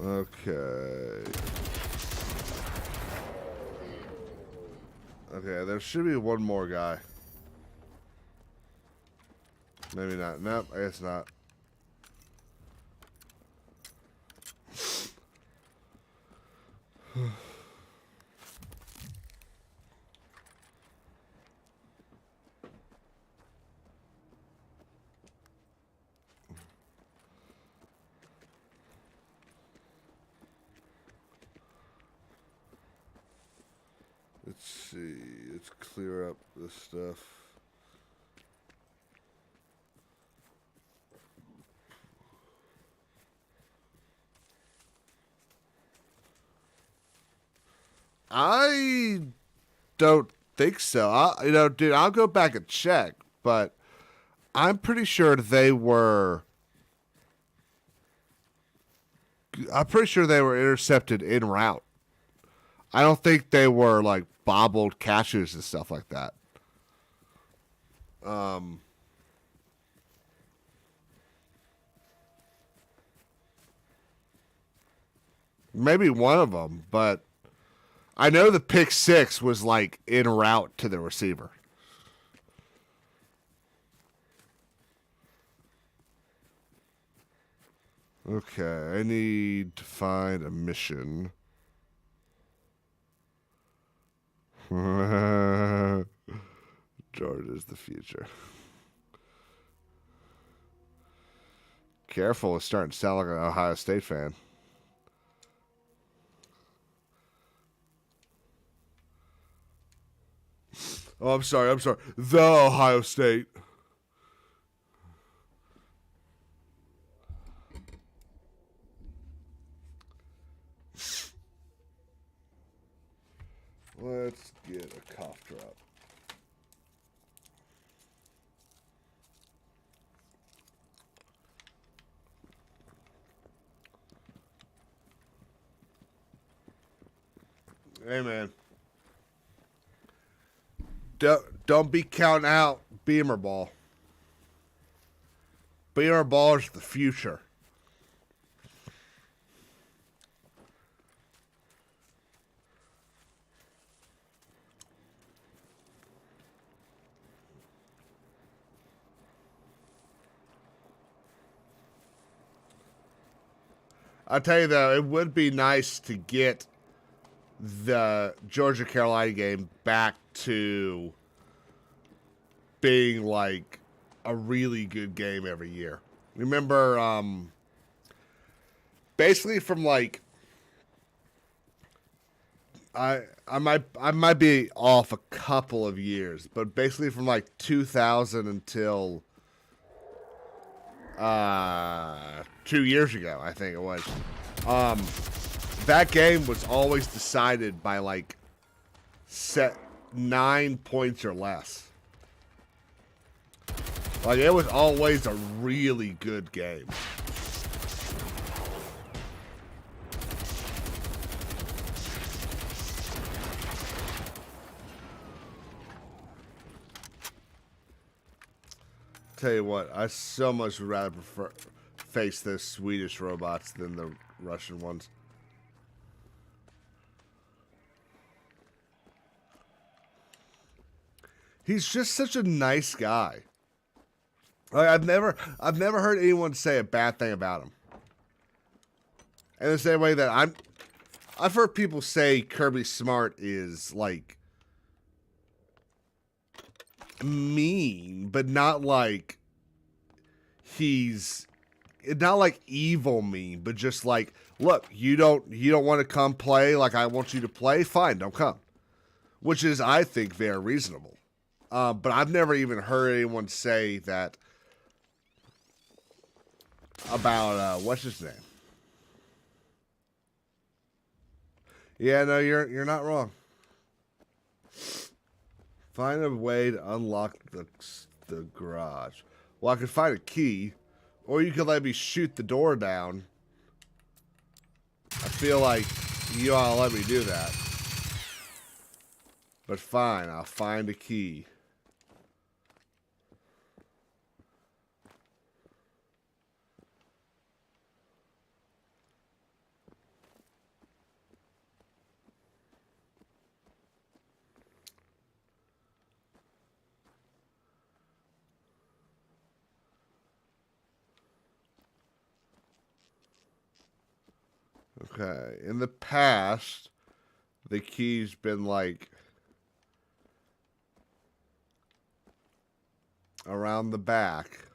Okay. Okay, there should be one more guy. Maybe not. Nope, I guess not. Let's see. Let's clear up this stuff. I don't think so. Dude, I'll go back and check, but I'm pretty sure they were. I'm pretty sure they were intercepted en route. I don't think they were like bobbled caches and stuff like that. Maybe one of them, but I know the pick six was like en route to the receiver. Okay, I need to find a mission. Georgia's the future. Careful, it's starting to sound like an Ohio State fan. Oh, I'm sorry. The Ohio State. Let's get a cough drop. Hey, man. Don't be counting out Beamer Ball. Beamer Ball is the future. I'll tell you though, it would be nice to get the Georgia Carolina game back to being like a really good game every year. Remember, basically from like I might be off a couple of years, but basically from like 2000 until 2 years ago, I think it was. That game was always decided by like set 9 points or less. Like it was always a really good game. Tell you what, I so much would rather face those Swedish robots than the Russian ones. He's just such a nice guy. Like, I've never heard anyone say a bad thing about him. And the same way that I've heard people say Kirby Smart is like mean, but not like he's not like evil mean, but just like, look, you don't want to come play like I want you to play, fine, don't come. Which is, I think, very reasonable. But I've never even heard anyone say that about what's his name. Yeah, no, you're not wrong. Find a way to unlock the garage. Well, I could find a key, or you could let me shoot the door down. I feel like you ought to let me do that. But fine, I'll find a key. Okay. In the past, the key's been like around the back.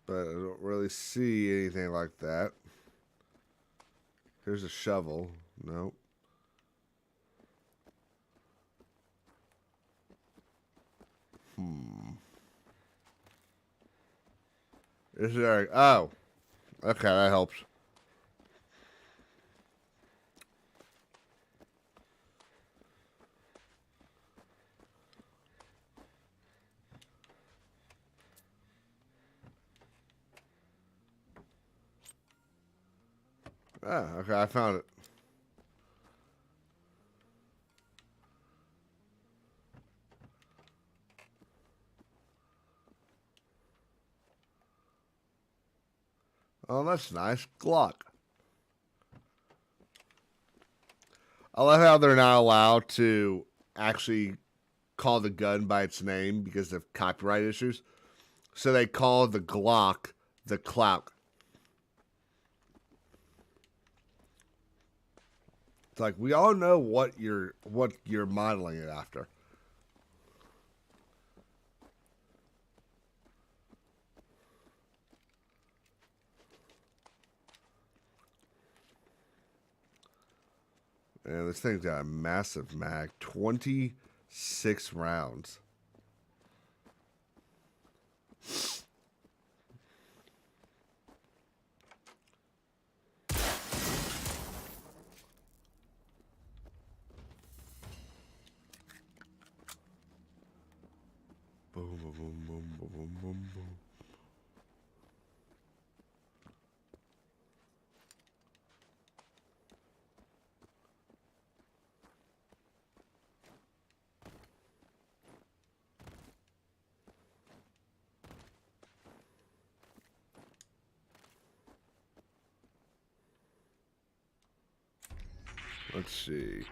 But I don't really see anything like that. Here's a shovel. Nope. Is there... Oh. Okay, that helps. Ah, okay, I found it. Oh, that's nice. Glock. I love how they're not allowed to actually call the gun by its name because of copyright issues. So they call the Glock the Clout. It's like we all know what you're modeling it after. And this thing's got a massive mag, 26 rounds. Boom, boom, boom, boom, boom, boom, boom. Let's see.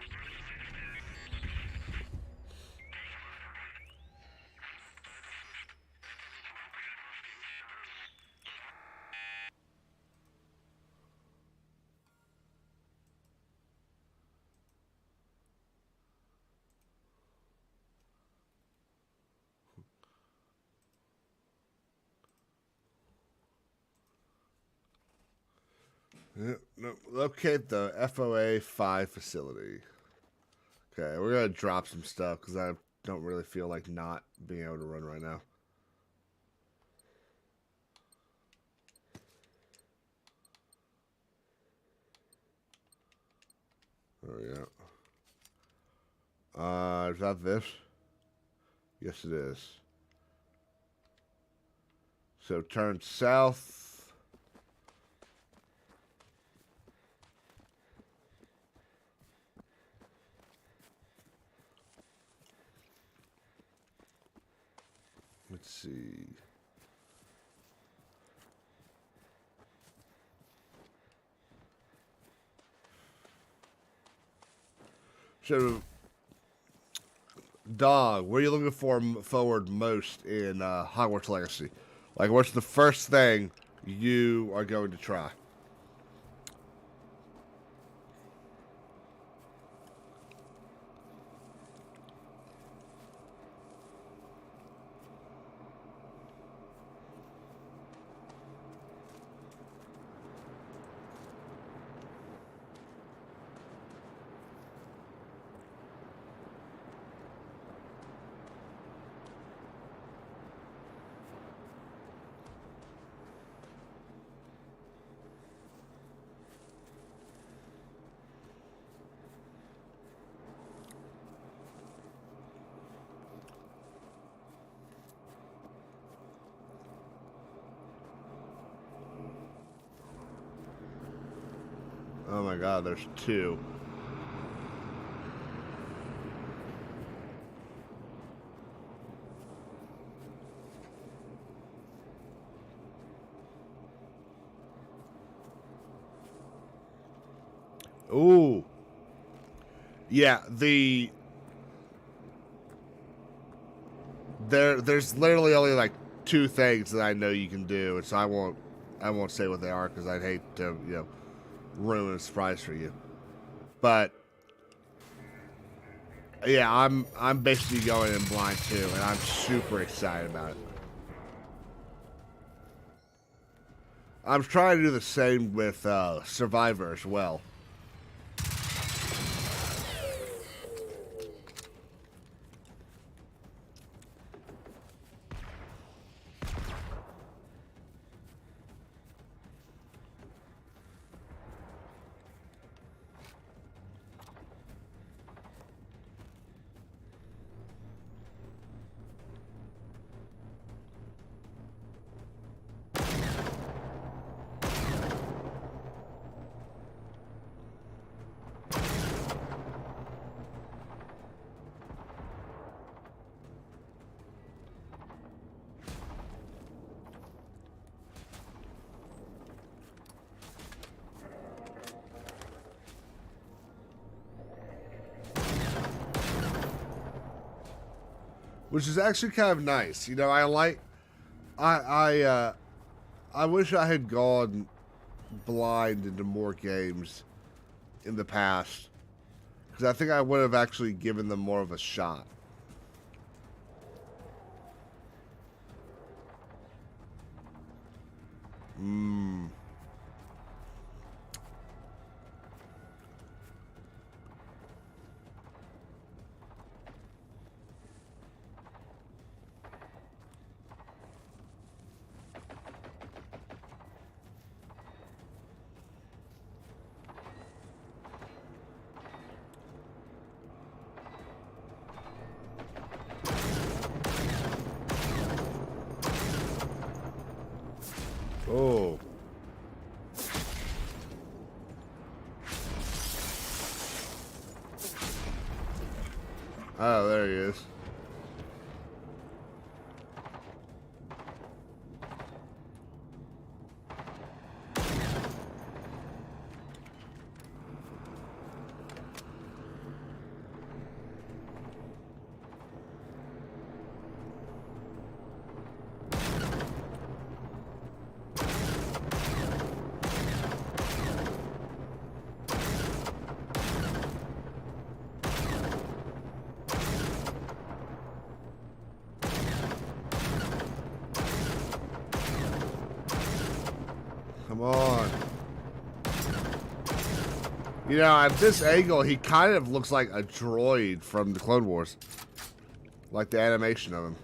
No, locate the FOA 5 facility. Okay, we're going to drop some stuff because I don't really feel like not being able to run right now. Oh, yeah. Is that this? Yes, it is. So turn south. Let's see. So, dog, what are you looking for forward most in Hogwarts Legacy? Like, what's the first thing you are going to try? Oh my god, there's two. Ooh. Yeah, there's literally only like two things that I know you can do, and so I won't say what they are because I'd hate to ruin a surprise for you. But yeah, I'm basically going in blind too, and I'm super excited about it. I'm trying to do the same with Survivor as well. Which is actually kind of nice. You know, I wish I had gone blind into more games in the past, because I think I would have actually given them more of a shot. Oh. Oh, there he is. Come on. You know, at this angle, he kind of looks like a droid from the Clone Wars. Like the animation of him.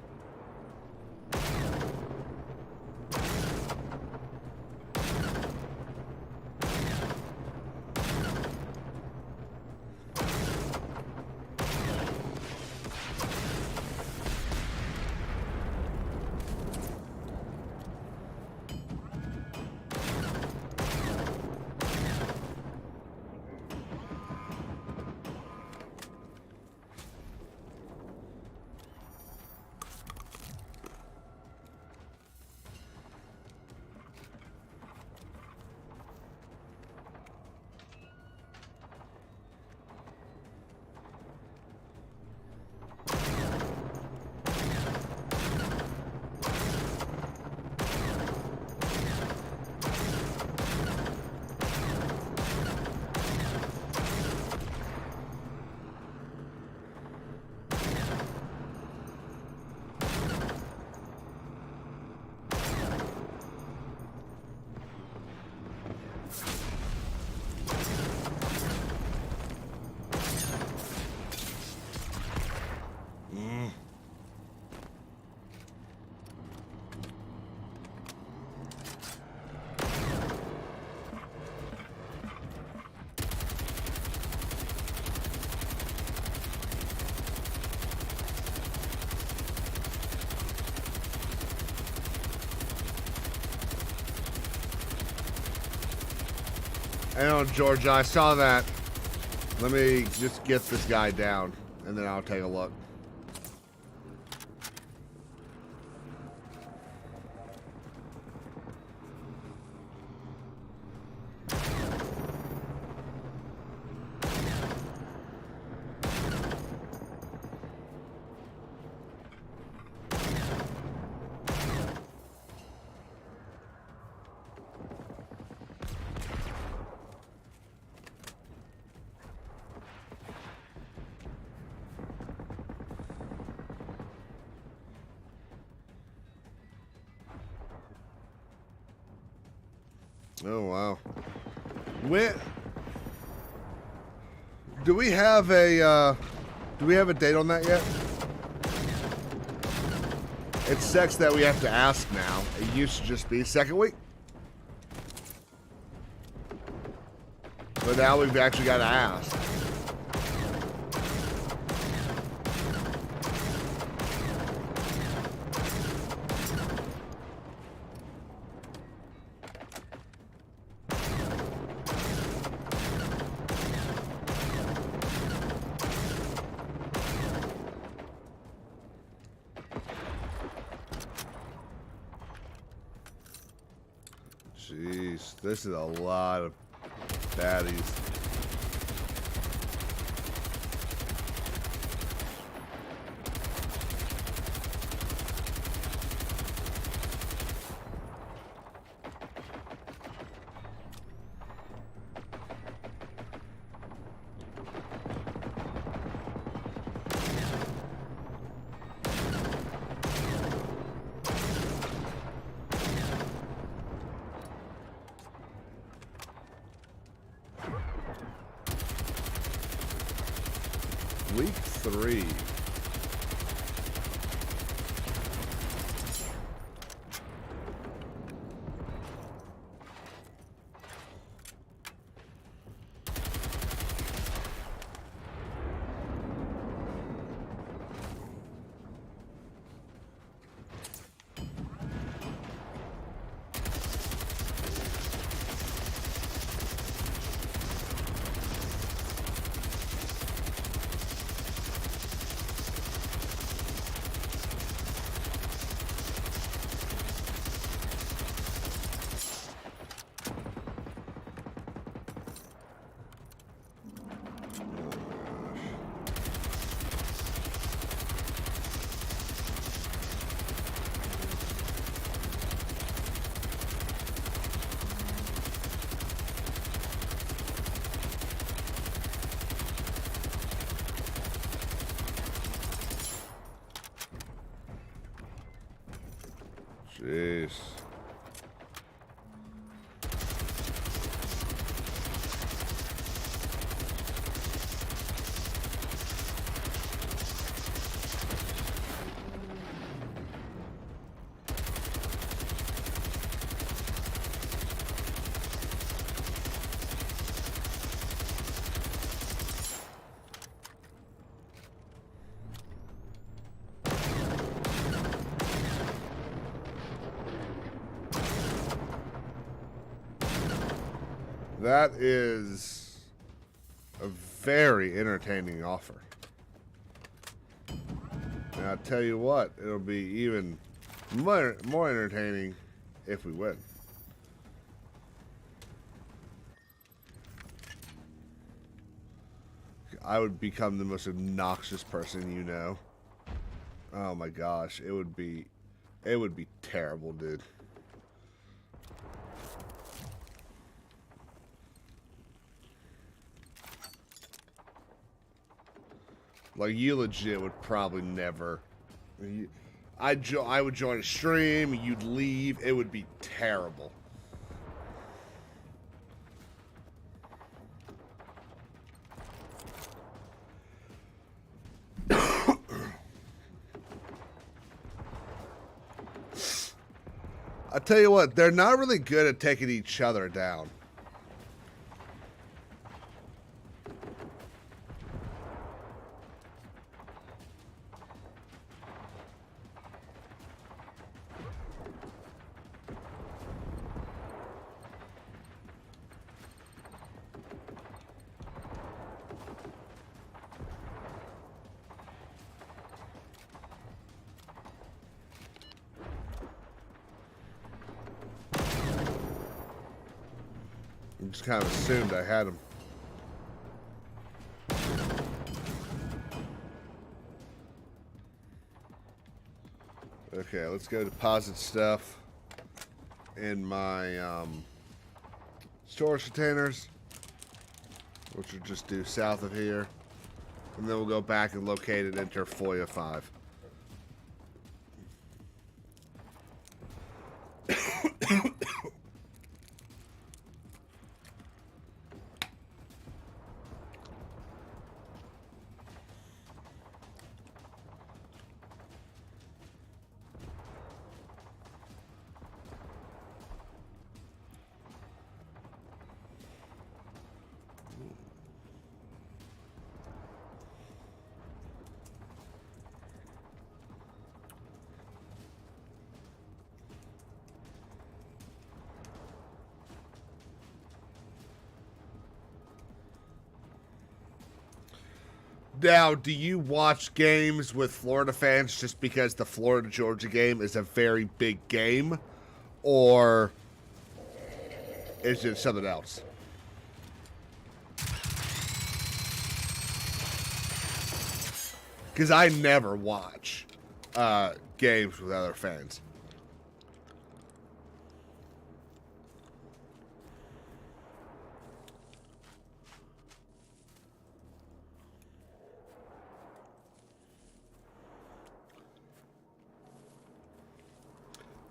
Hang on, Georgia, I saw that. Let me just get this guy down, and then I'll take a look. Oh wow. When do we have a date on that yet? It sucks that we have to ask now. It used to just be second week. But now we've actually got to ask. Jeez, this is a lot of baddies. Week 3. Jeez. That is a very entertaining offer. And I'll tell you what, it'll be even more entertaining if we win. I would become the most obnoxious person you know. Oh my gosh, it would be terrible, dude. Like, you legit would probably never. I would join a stream, you'd leave, it would be terrible. I tell you what, they're not really good at taking each other down. Just kind of assumed I had him. Okay, let's go deposit stuff in my storage containers, which will just do south of here, and then we'll go back and locate it into FOIA 5. Now, do you watch games with Florida fans just because the Florida-Georgia game is a very big game? Or is it something else? Because I never watch games with other fans.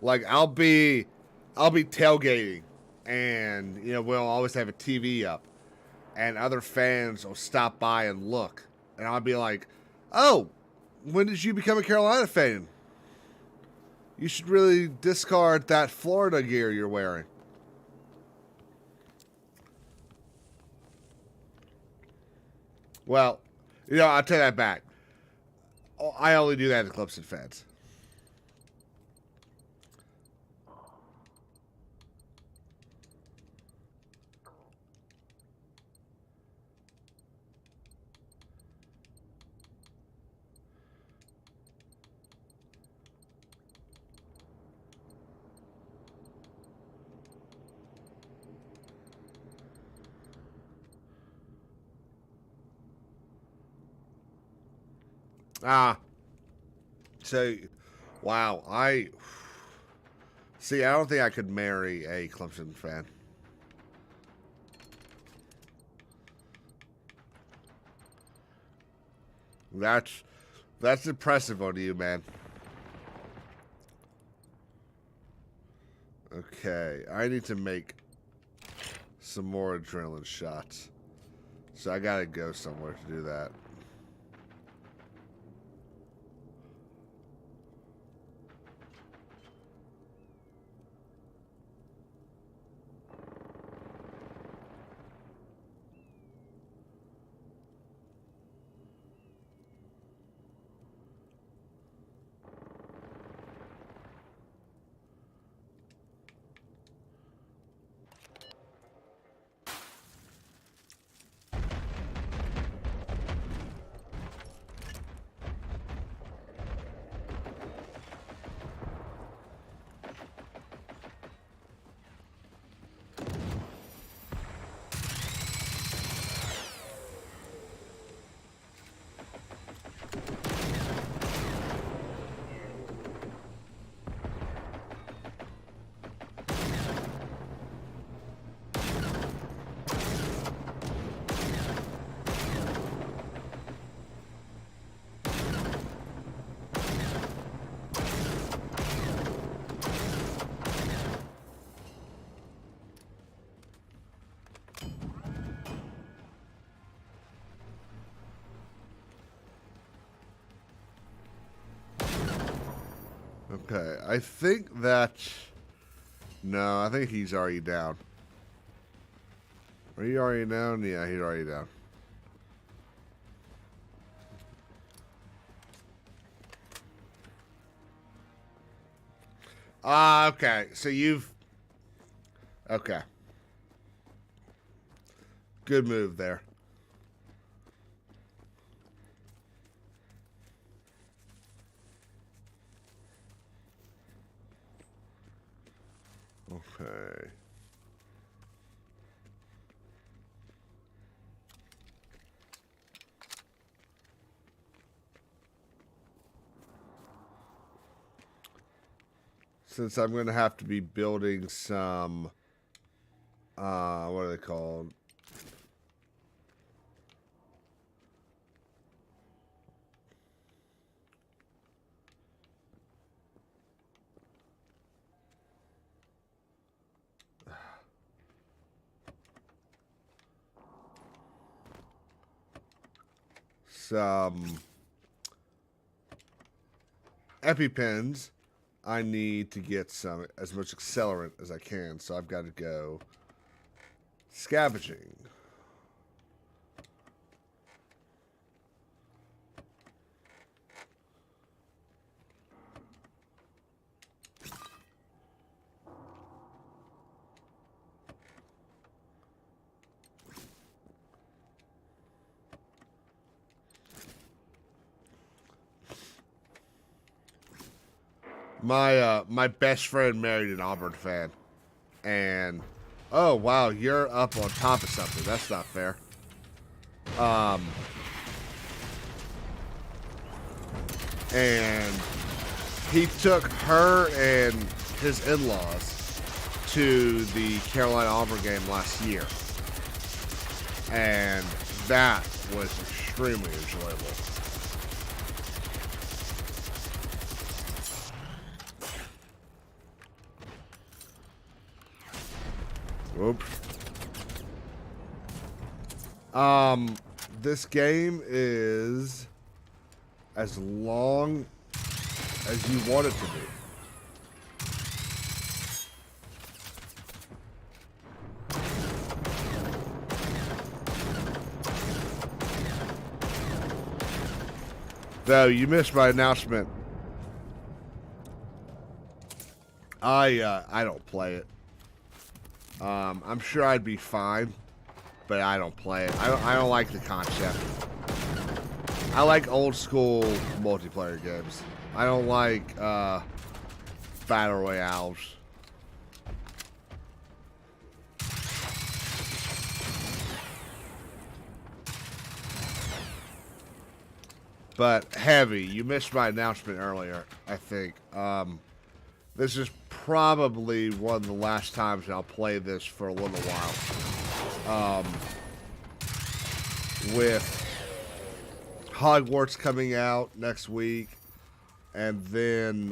Like I'll be tailgating, and we'll always have a TV up, and other fans will stop by and look, and I'll be like, "Oh, when did you become a Carolina fan? You should really discard that Florida gear you're wearing." Well, I'll take that back. I only do that to Clemson fans. So, wow, I don't think I could marry a Clemson fan. That's impressive on you, man. Okay, I need to make some more adrenaline shots. So I gotta go somewhere to do that. Okay, I think that... No, I think he's already down. Are you already down? Yeah, he's already down. Okay, so you've... Okay. Good move there. Okay. Since I'm going to have to be building some, what are they called? Some EpiPens. I need to get as much accelerant as I can, so I've got to go scavenging. My best friend married an Auburn fan, and oh wow, you're up on top of something. That's not fair. And he took her and his in-laws to the Carolina Auburn game last year, and that was extremely enjoyable. Whoop. This game is as long as you want it to be. Though you missed my announcement. I don't play it. I'm sure I'd be fine, but I don't play it. I don't like the concept. I like old school multiplayer games. I don't like battle royales. But Heavy, you missed my announcement earlier, I think. This is probably one of the last times I'll play this for a little while. With Hogwarts coming out next week, and then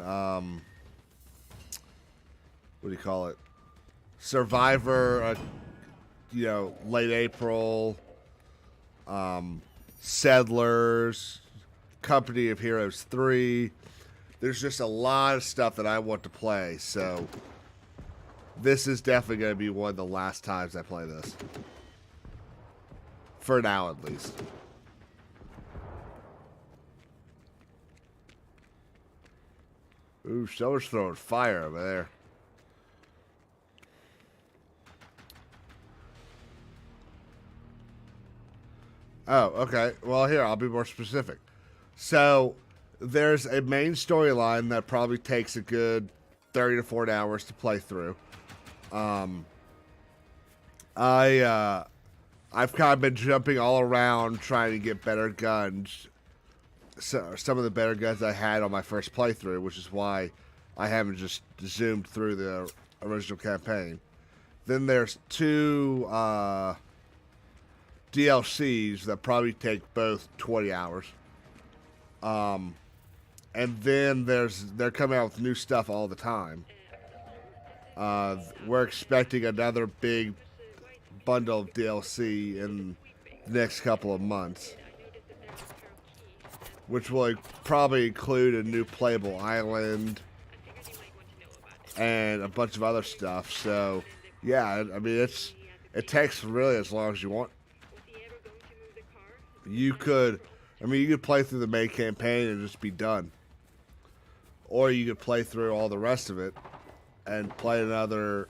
what do you call it? Survivor, late April. Settlers, Company of Heroes 3. There's just a lot of stuff that I want to play, so this is definitely going to be one of the last times I play this. For now, at least. Ooh, someone's throwing fire over there. Oh, okay. Well, here, I'll be more specific. So, there's a main storyline that probably takes a good 30 to 40 hours to play through. I've kind of been jumping all around trying to get better guns. So, some of the better guns I had on my first playthrough, which is why I haven't just zoomed through the original campaign. Then there's two DLCs that probably take both 20 hours. And then they're coming out with new stuff all the time. We're expecting another big bundle of DLC in the next couple of months, which will probably include a new playable island and a bunch of other stuff. So, yeah, I mean, it takes really as long as you want. You could play through the main campaign and just be done. Or you could play through all the rest of it and play another,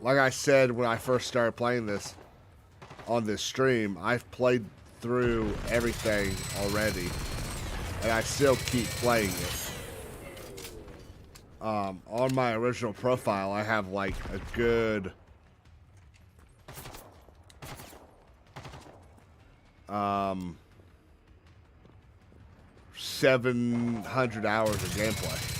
like I said when I first started playing this on this stream, I've played through everything already, and I still keep playing it. On my original profile, I have like a good 700 hours of gameplay.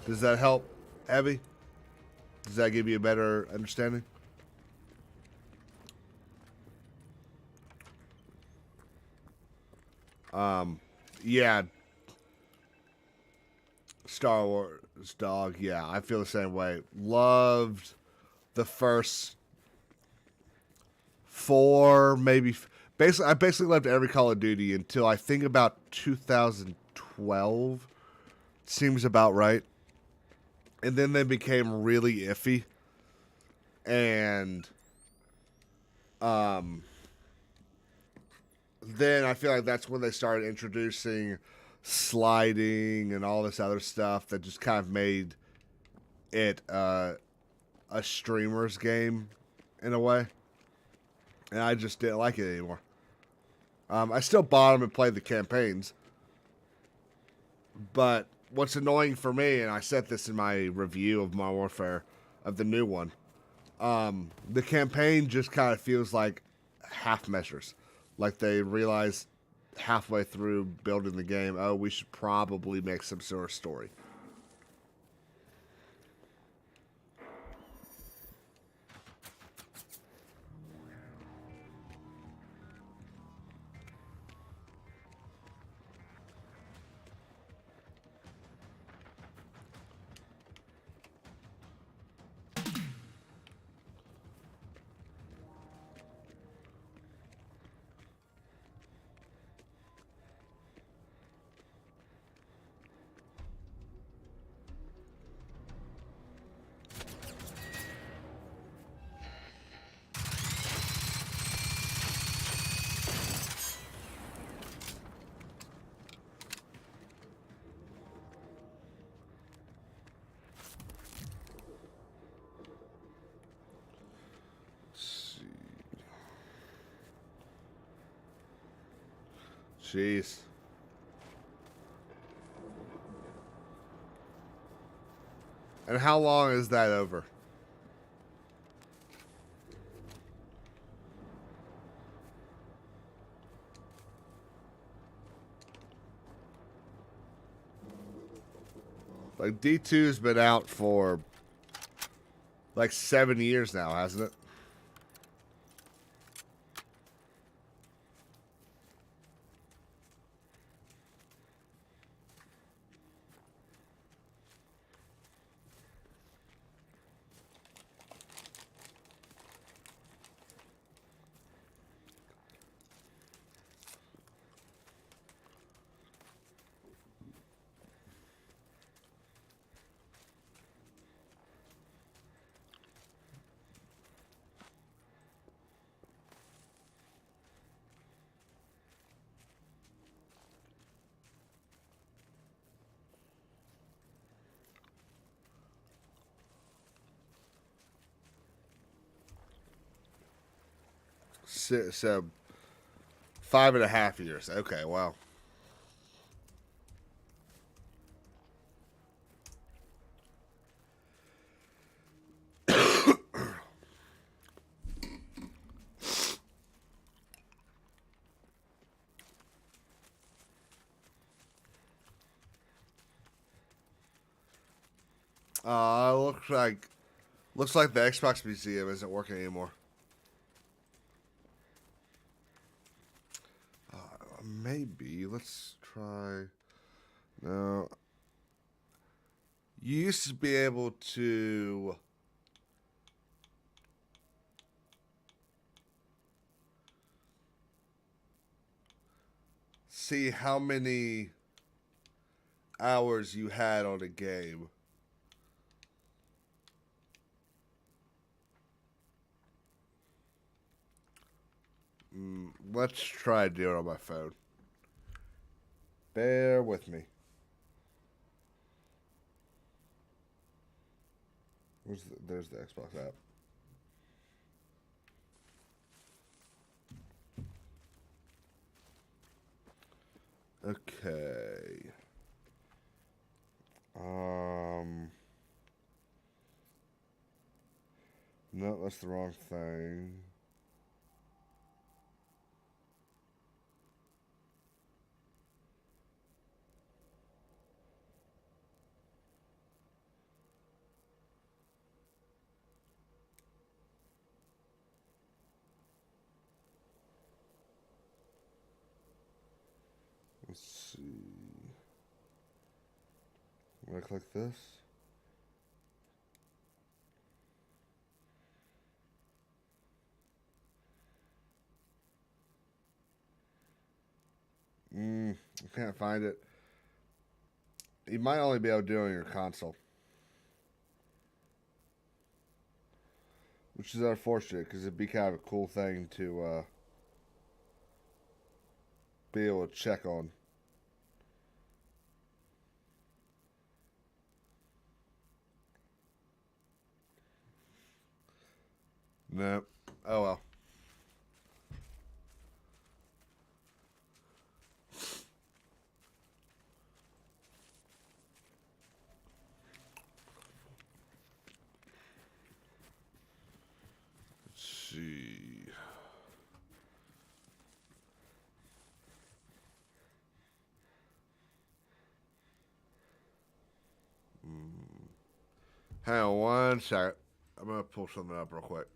Does that help, Abby? Does that give you a better understanding? Yeah. Star Wars dog, yeah, I feel the same way. Loved the first 4, maybe. I basically loved every Call of Duty until I think about 2012. Seems about right. and then they became really iffy. And then I feel like that's when they started introducing sliding and all this other stuff that just kind of made it a streamer's game in a way. And I just didn't like it anymore. I still bought them and played the campaigns. But what's annoying for me, and I said this in my review of Modern Warfare, of the new one, the campaign just kind of feels like half measures. Like they realized halfway through building the game, oh, we should probably make some sort of story. Jeez. And how long is that over? Like D2's been out for like 7 years now, hasn't it? So 5.5 years. Okay, wow. Looks like the Xbox Museum isn't working anymore. Maybe let's try. No, you used to be able to see how many hours you had on a game. Let's try doing it on my phone. Bear with me. There's the Xbox app. Okay. No, that's the wrong thing. Let's see. When I click this. I can't find it. You might only be able to do it on your console. which is unfortunate because it'd be kind of a cool thing to be able to check on. No. Oh well. Let's see. Hang on one second. I'm gonna pull something up real quick.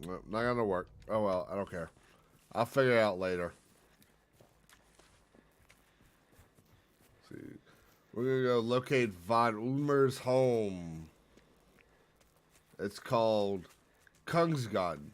No, not gonna work. Oh well, I don't care. I'll figure it out later. Let's see. We're gonna go locate Von Ulmer's home. It's called Kungsgården.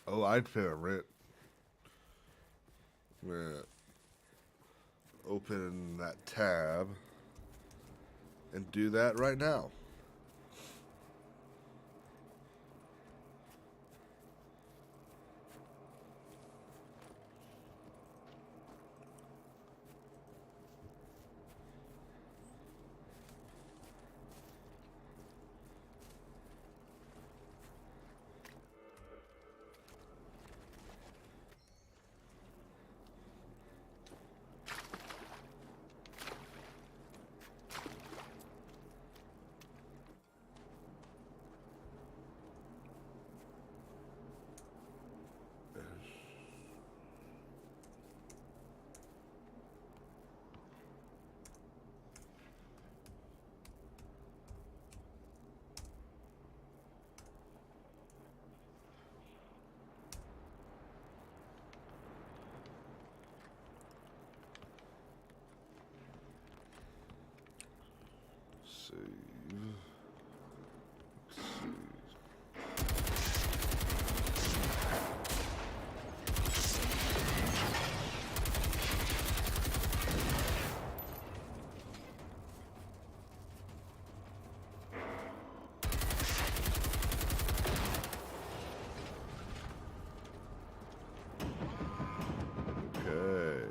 Oh, I'd pay a rent. I'm gonna open that tab and do that right now. Save. Okay.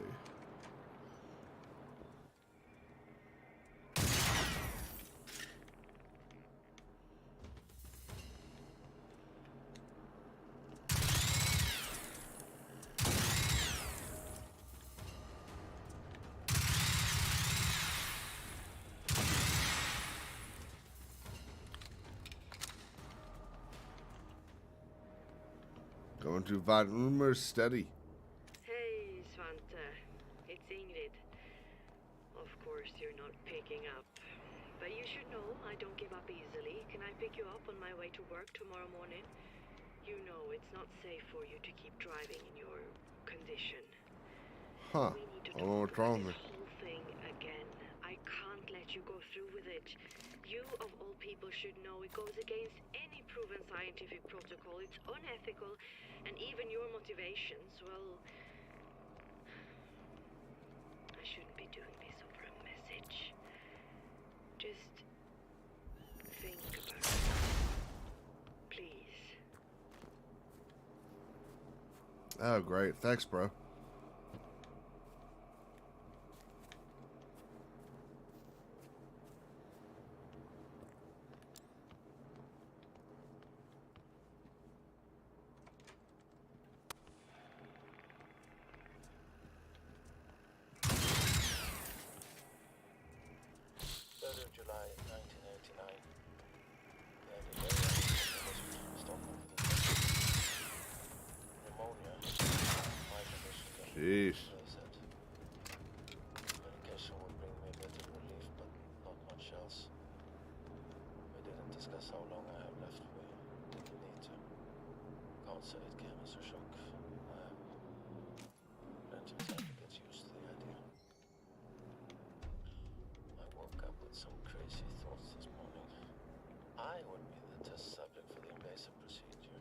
Going to Von Ulmer's study. Hey, Svante. It's Ingrid. Of course, you're not picking up. But you should know I don't give up easily. Can I pick you up on my way to work tomorrow morning? You know it's not safe for you to keep driving in your condition. Huh. We need to I don't know talk what's wrong about with this whole thing again. I can't let you go through with it. You, of all people, should know it goes against any proven scientific protocol. It's unethical, and even your motivations, well, I shouldn't be doing this over a message. Just think about it. Please. Oh, great. Thanks, bro. July 1989. Stockholm for the pneumonia. My condition got Jeez. they said. Medication would bring me a bit of relief, but not much else. We didn't discuss how long I have left. We didn't need to. Can't say it came as a shock. I have plenty of time to get used to the idea. I woke up with some crazy thoughts this morning. I would be the test subject for the invasive procedure.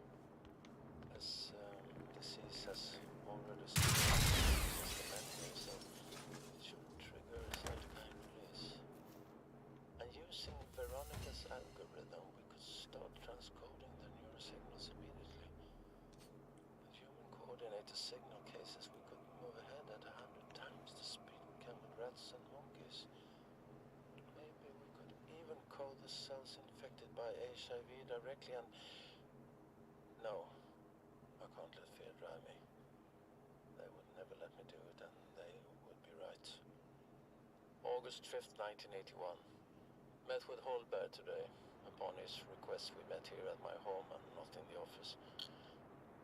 As disease has already systematically, so it should trigger a cytokine release. And using Veronica's algorithm, we could start transcoding the neurosignals immediately. With human coordinated signal cases, we could move ahead at 100 times the speed we can with rats and monkeys. Maybe we could even code the cells infected by HIV directly and... No, I can't let fear drive me. They would never let me do it, and they would be right. August 5th, 1981. Met with Holberg today. Upon his request, we met here at my home and not in the office.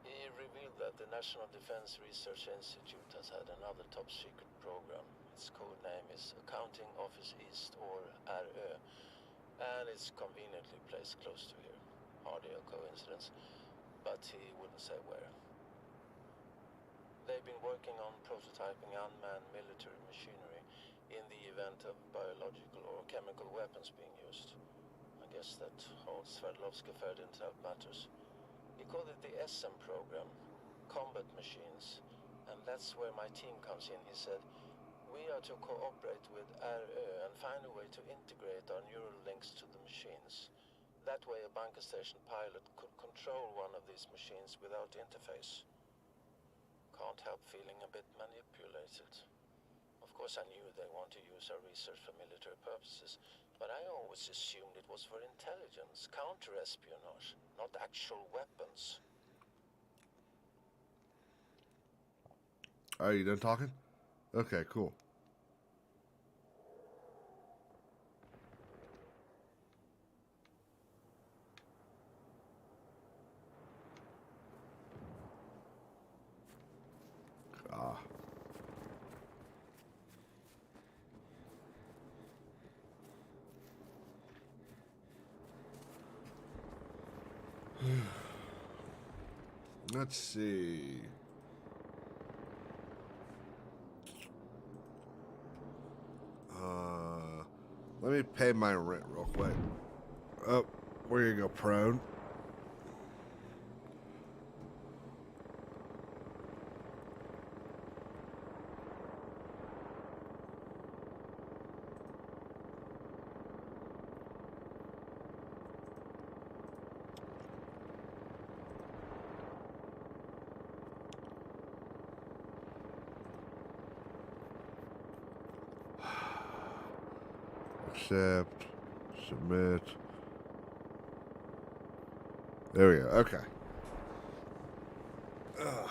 He revealed that the National Defense Research Institute has had another top-secret program. Its code name is Accounting Office East, or RÖ, and it's conveniently placed close to here. Hardly a coincidence, but he wouldn't say where. They've been working on prototyping unmanned military machinery in the event of biological or chemical weapons being used. I guess that old Sverdlovsk affair didn't help matters. He called it the SM program, combat machines, and that's where my team comes in. He said, we are to cooperate with RÖ and find a way to integrate our neural links to the machines. That way a bunker station pilot could control one of these machines without interface. Can't help feeling a bit manipulated. Of course I knew they want to use our research for military purposes, but I always assumed it was for intelligence, counter-espionage, not actual weapons. Are you done talking? Okay, cool. Ah. Let's see. Let me pay my rent real quick. Oh, where you go, prone? Accept, submit. There we go. Okay. Ugh.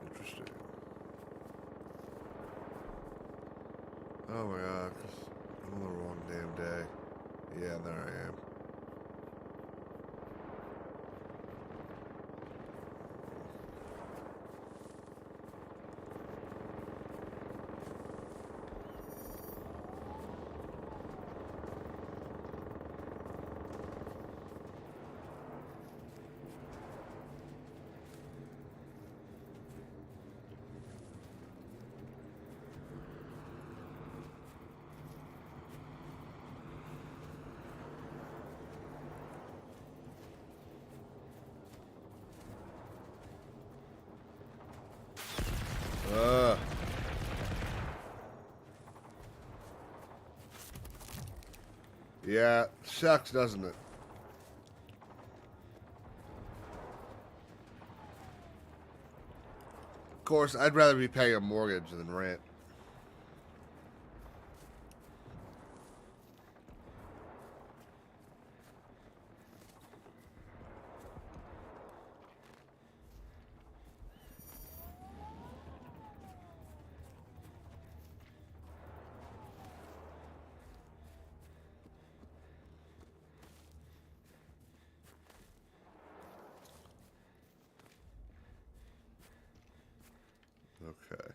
Interesting. Oh my god, 'cause I'm on the wrong damn day. Yeah, there I am. Yeah, sucks, doesn't it? Of course, I'd rather be paying a mortgage than rent. Okay.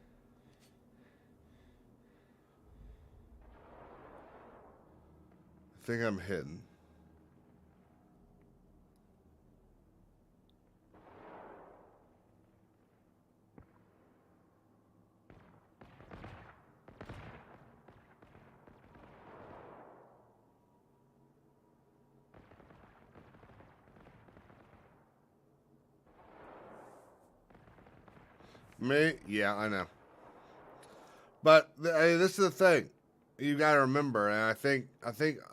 I think I'm hidden. Me? Yeah, I know. But this is the thing you got to remember, and I think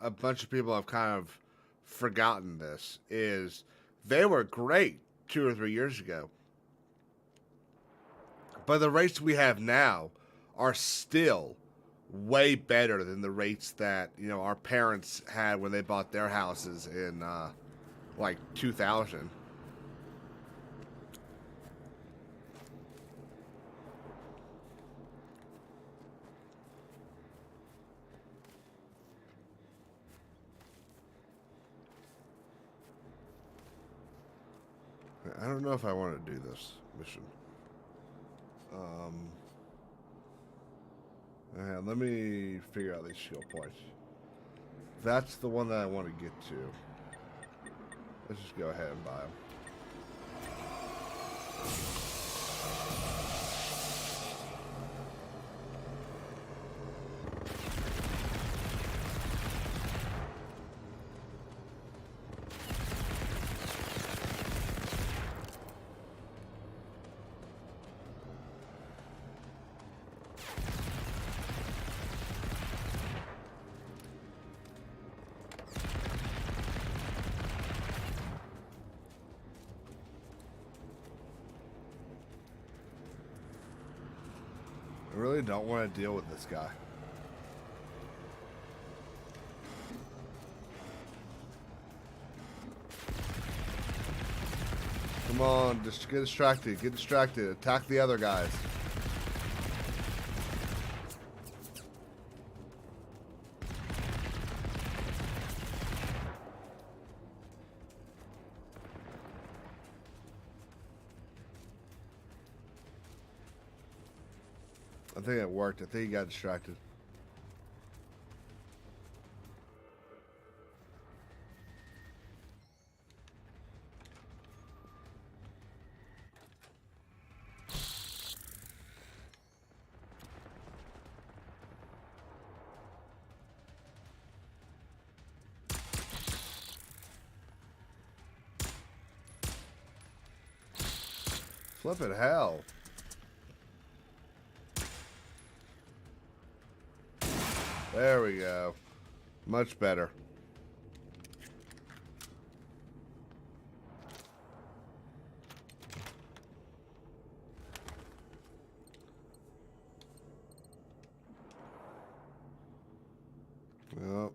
a bunch of people have kind of forgotten this. Is they were great 2 or 3 years ago, but the rates we have now are still way better than the rates that our parents had when they bought their houses in like 2000. I don't know if I want to do this mission. And let me figure out these skill points. That's the one that I want to get to. Let's just go ahead and buy them. I really don't want to deal with this guy. Come on, just get distracted. Get distracted. Attack the other guys. I think it worked. I think he got distracted. Flippin' hell. There we go. Much better. Yep.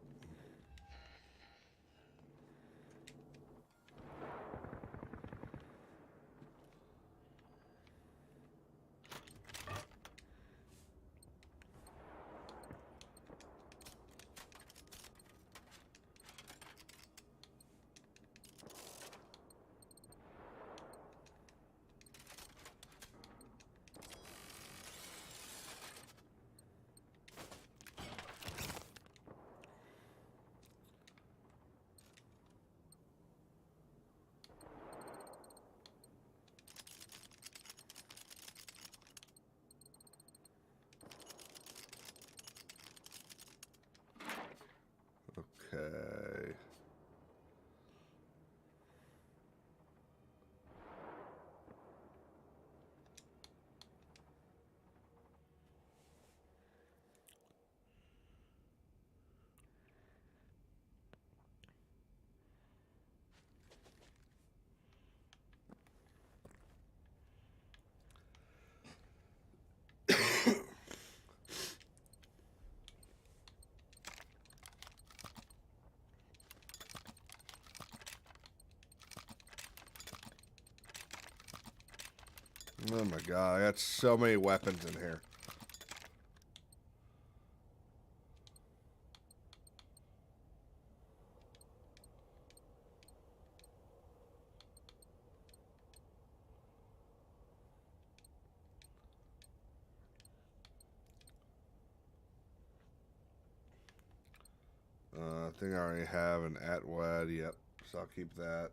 Oh my god, I got so many weapons in here. I think I already have an Atwad, yep, so I'll keep that.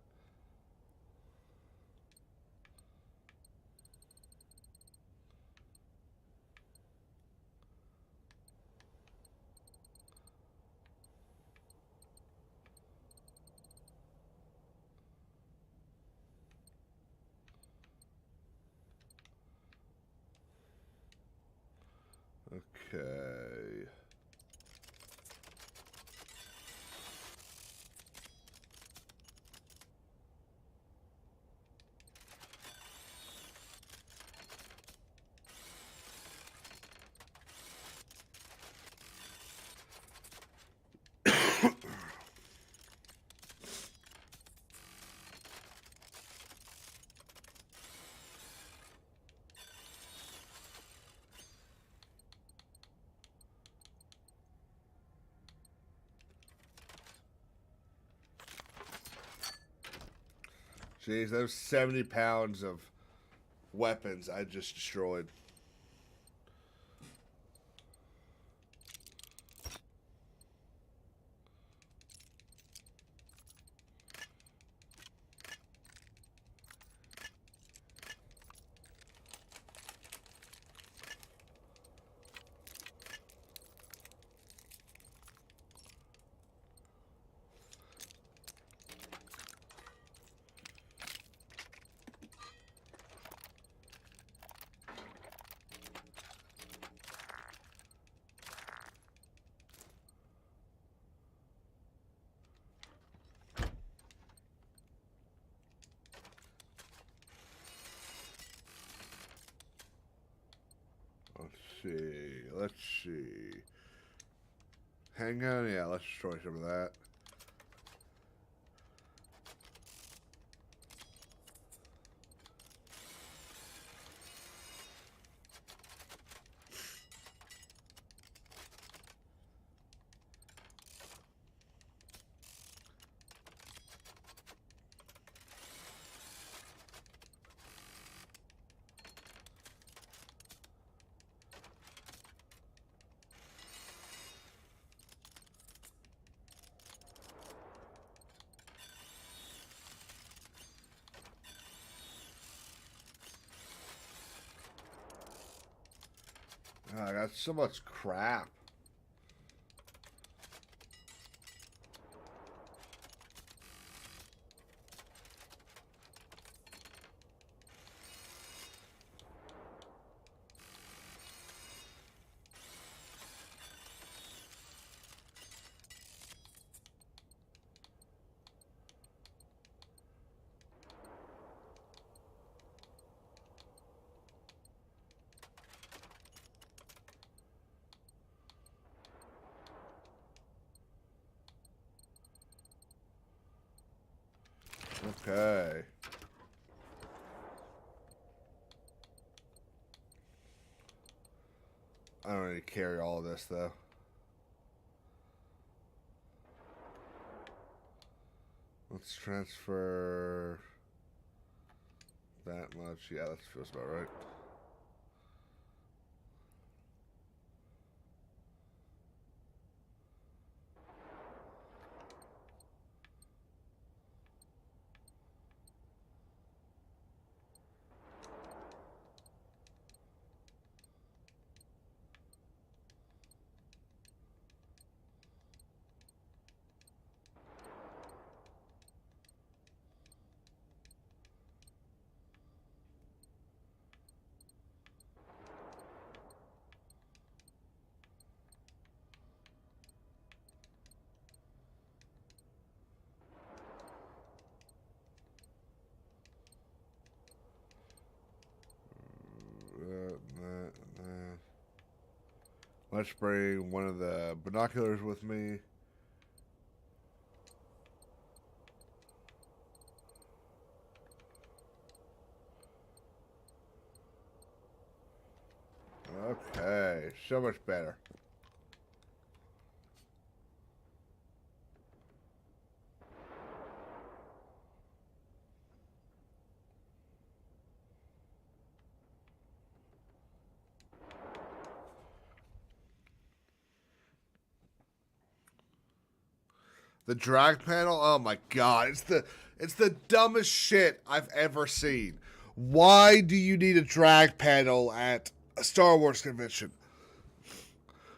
Okay. Jeez, those 70 pounds of weapons I just destroyed. Let's see. Handgun, yeah, let's destroy some of that. Oh, I got so much crap. Okay. I don't need to carry all of this, though. Let's transfer that much. Yeah, that feels about right. That. Let's bring one of the binoculars with me. Okay, so much better. The drag panel, oh my god, it's the dumbest shit I've ever seen. Why do you need a drag panel at a Star Wars convention?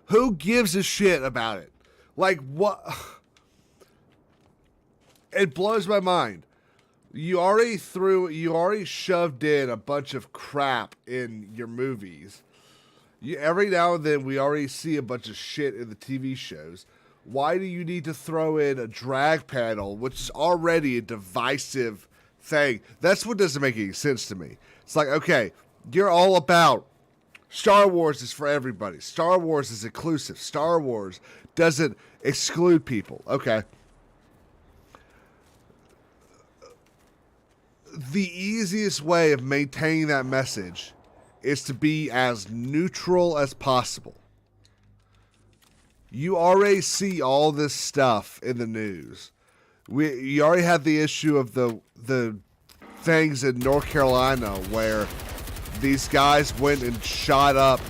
Who gives a shit about it? Like, what? It blows my mind. You already shoved in a bunch of crap in your movies. Every now and then we already see a bunch of shit in the TV shows. Why do you need to throw in a drag panel, which is already a divisive thing? That's what doesn't make any sense to me. It's like, okay, you're all about Star Wars is for everybody. Star Wars is inclusive. Star Wars doesn't exclude people. Okay. The easiest way of maintaining that message is to be as neutral as possible. You already see all this stuff in the news. You already had the issue of the things in North Carolina where these guys went and shot up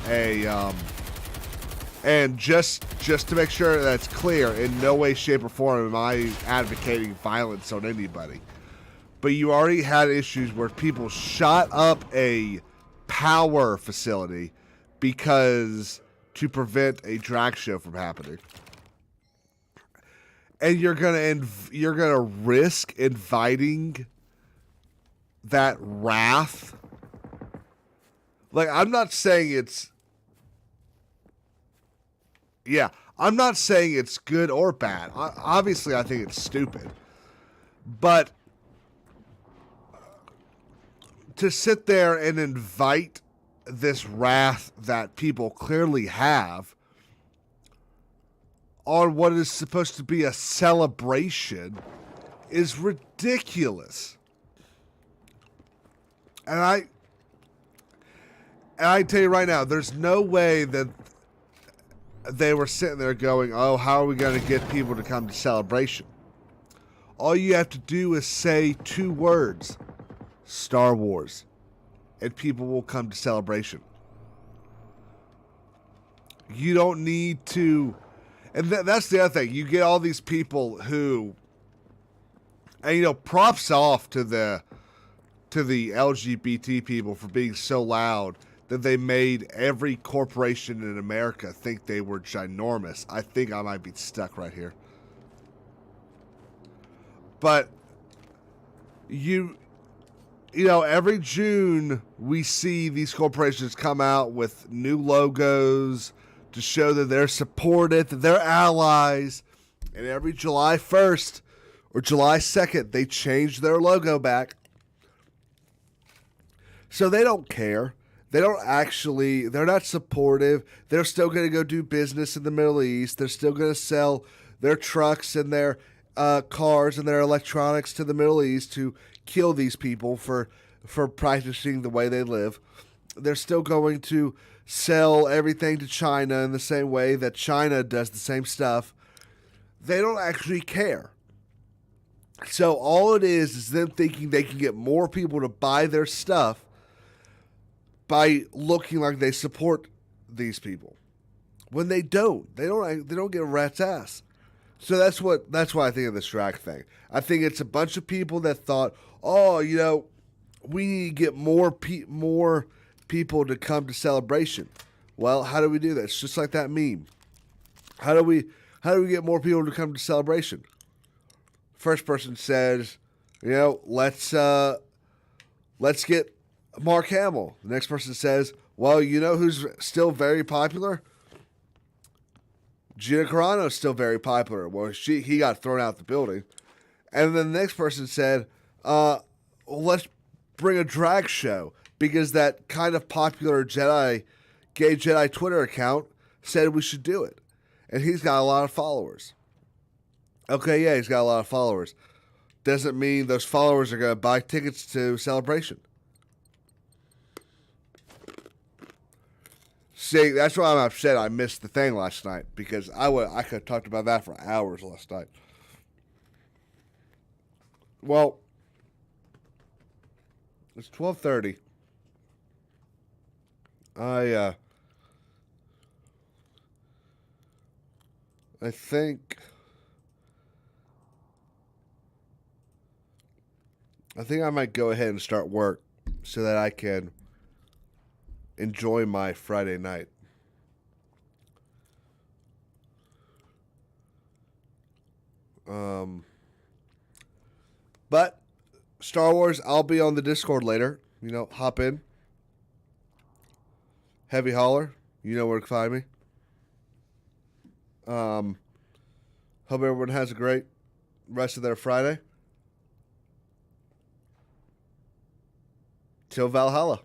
and just to make sure that's clear, in no way, shape, or form am I advocating violence on anybody. But you already had issues where people shot up a power facility to prevent a drag show from happening. And you're gonna risk inviting that wrath. Like, I'm not saying it's good or bad. Obviously, I think it's stupid. But to sit there and invite this wrath that people clearly have on what is supposed to be a celebration is ridiculous. And I tell you right now, there's no way that they were sitting there going, oh, how are we going to get people to come to Celebration? All you have to do is say 2 words, Star Wars, and people will come to Celebration. You don't need to, and that's the other thing. You get all these people who, and props off to the LGBT people for being so loud that they made every corporation in America think they were ginormous. I think I might be stuck right here. But every June we see these corporations come out with new logos to show that they're supported, that they're allies. And every July 1st or July 2nd, they change their logo back. So they don't care. They're not supportive. They're still going to go do business in the Middle East. They're still going to sell their trucks and their cars and their electronics to the Middle East to kill these people for practicing the way they live. They're still going to sell everything to China in the same way that China does the same stuff. They don't actually care. So all it is them thinking they can get more people to buy their stuff by looking like they support these people, when they don't. They don't get a rat's ass. So that's why I think of this drag thing. I think it's a bunch of people that thought, oh, we need to get more people to come to Celebration. Well, how do we do that? It's just like that meme. How do we get more people to come to Celebration? First person says, let's get Mark Hamill. The next person says, well, who's still very popular? Gina Carano's still very popular. Well, he got thrown out the building. And then the next person said, let's bring a drag show, because that kind of popular gay Jedi Twitter account said we should do it. And he's got a lot of followers. Okay, yeah, he's got a lot of followers. Doesn't mean those followers are going to buy tickets to Celebration. See, that's why I'm upset I missed the thing last night, because I could have talked about that for hours last night. Well, it's 12:30. I think I might go ahead and start work so that I can enjoy my Friday night. But Star Wars, I'll be on the Discord later. You know, hop in. Heavy holler. You know where to find me. Hope everyone has a great rest of their Friday. Till Valhalla.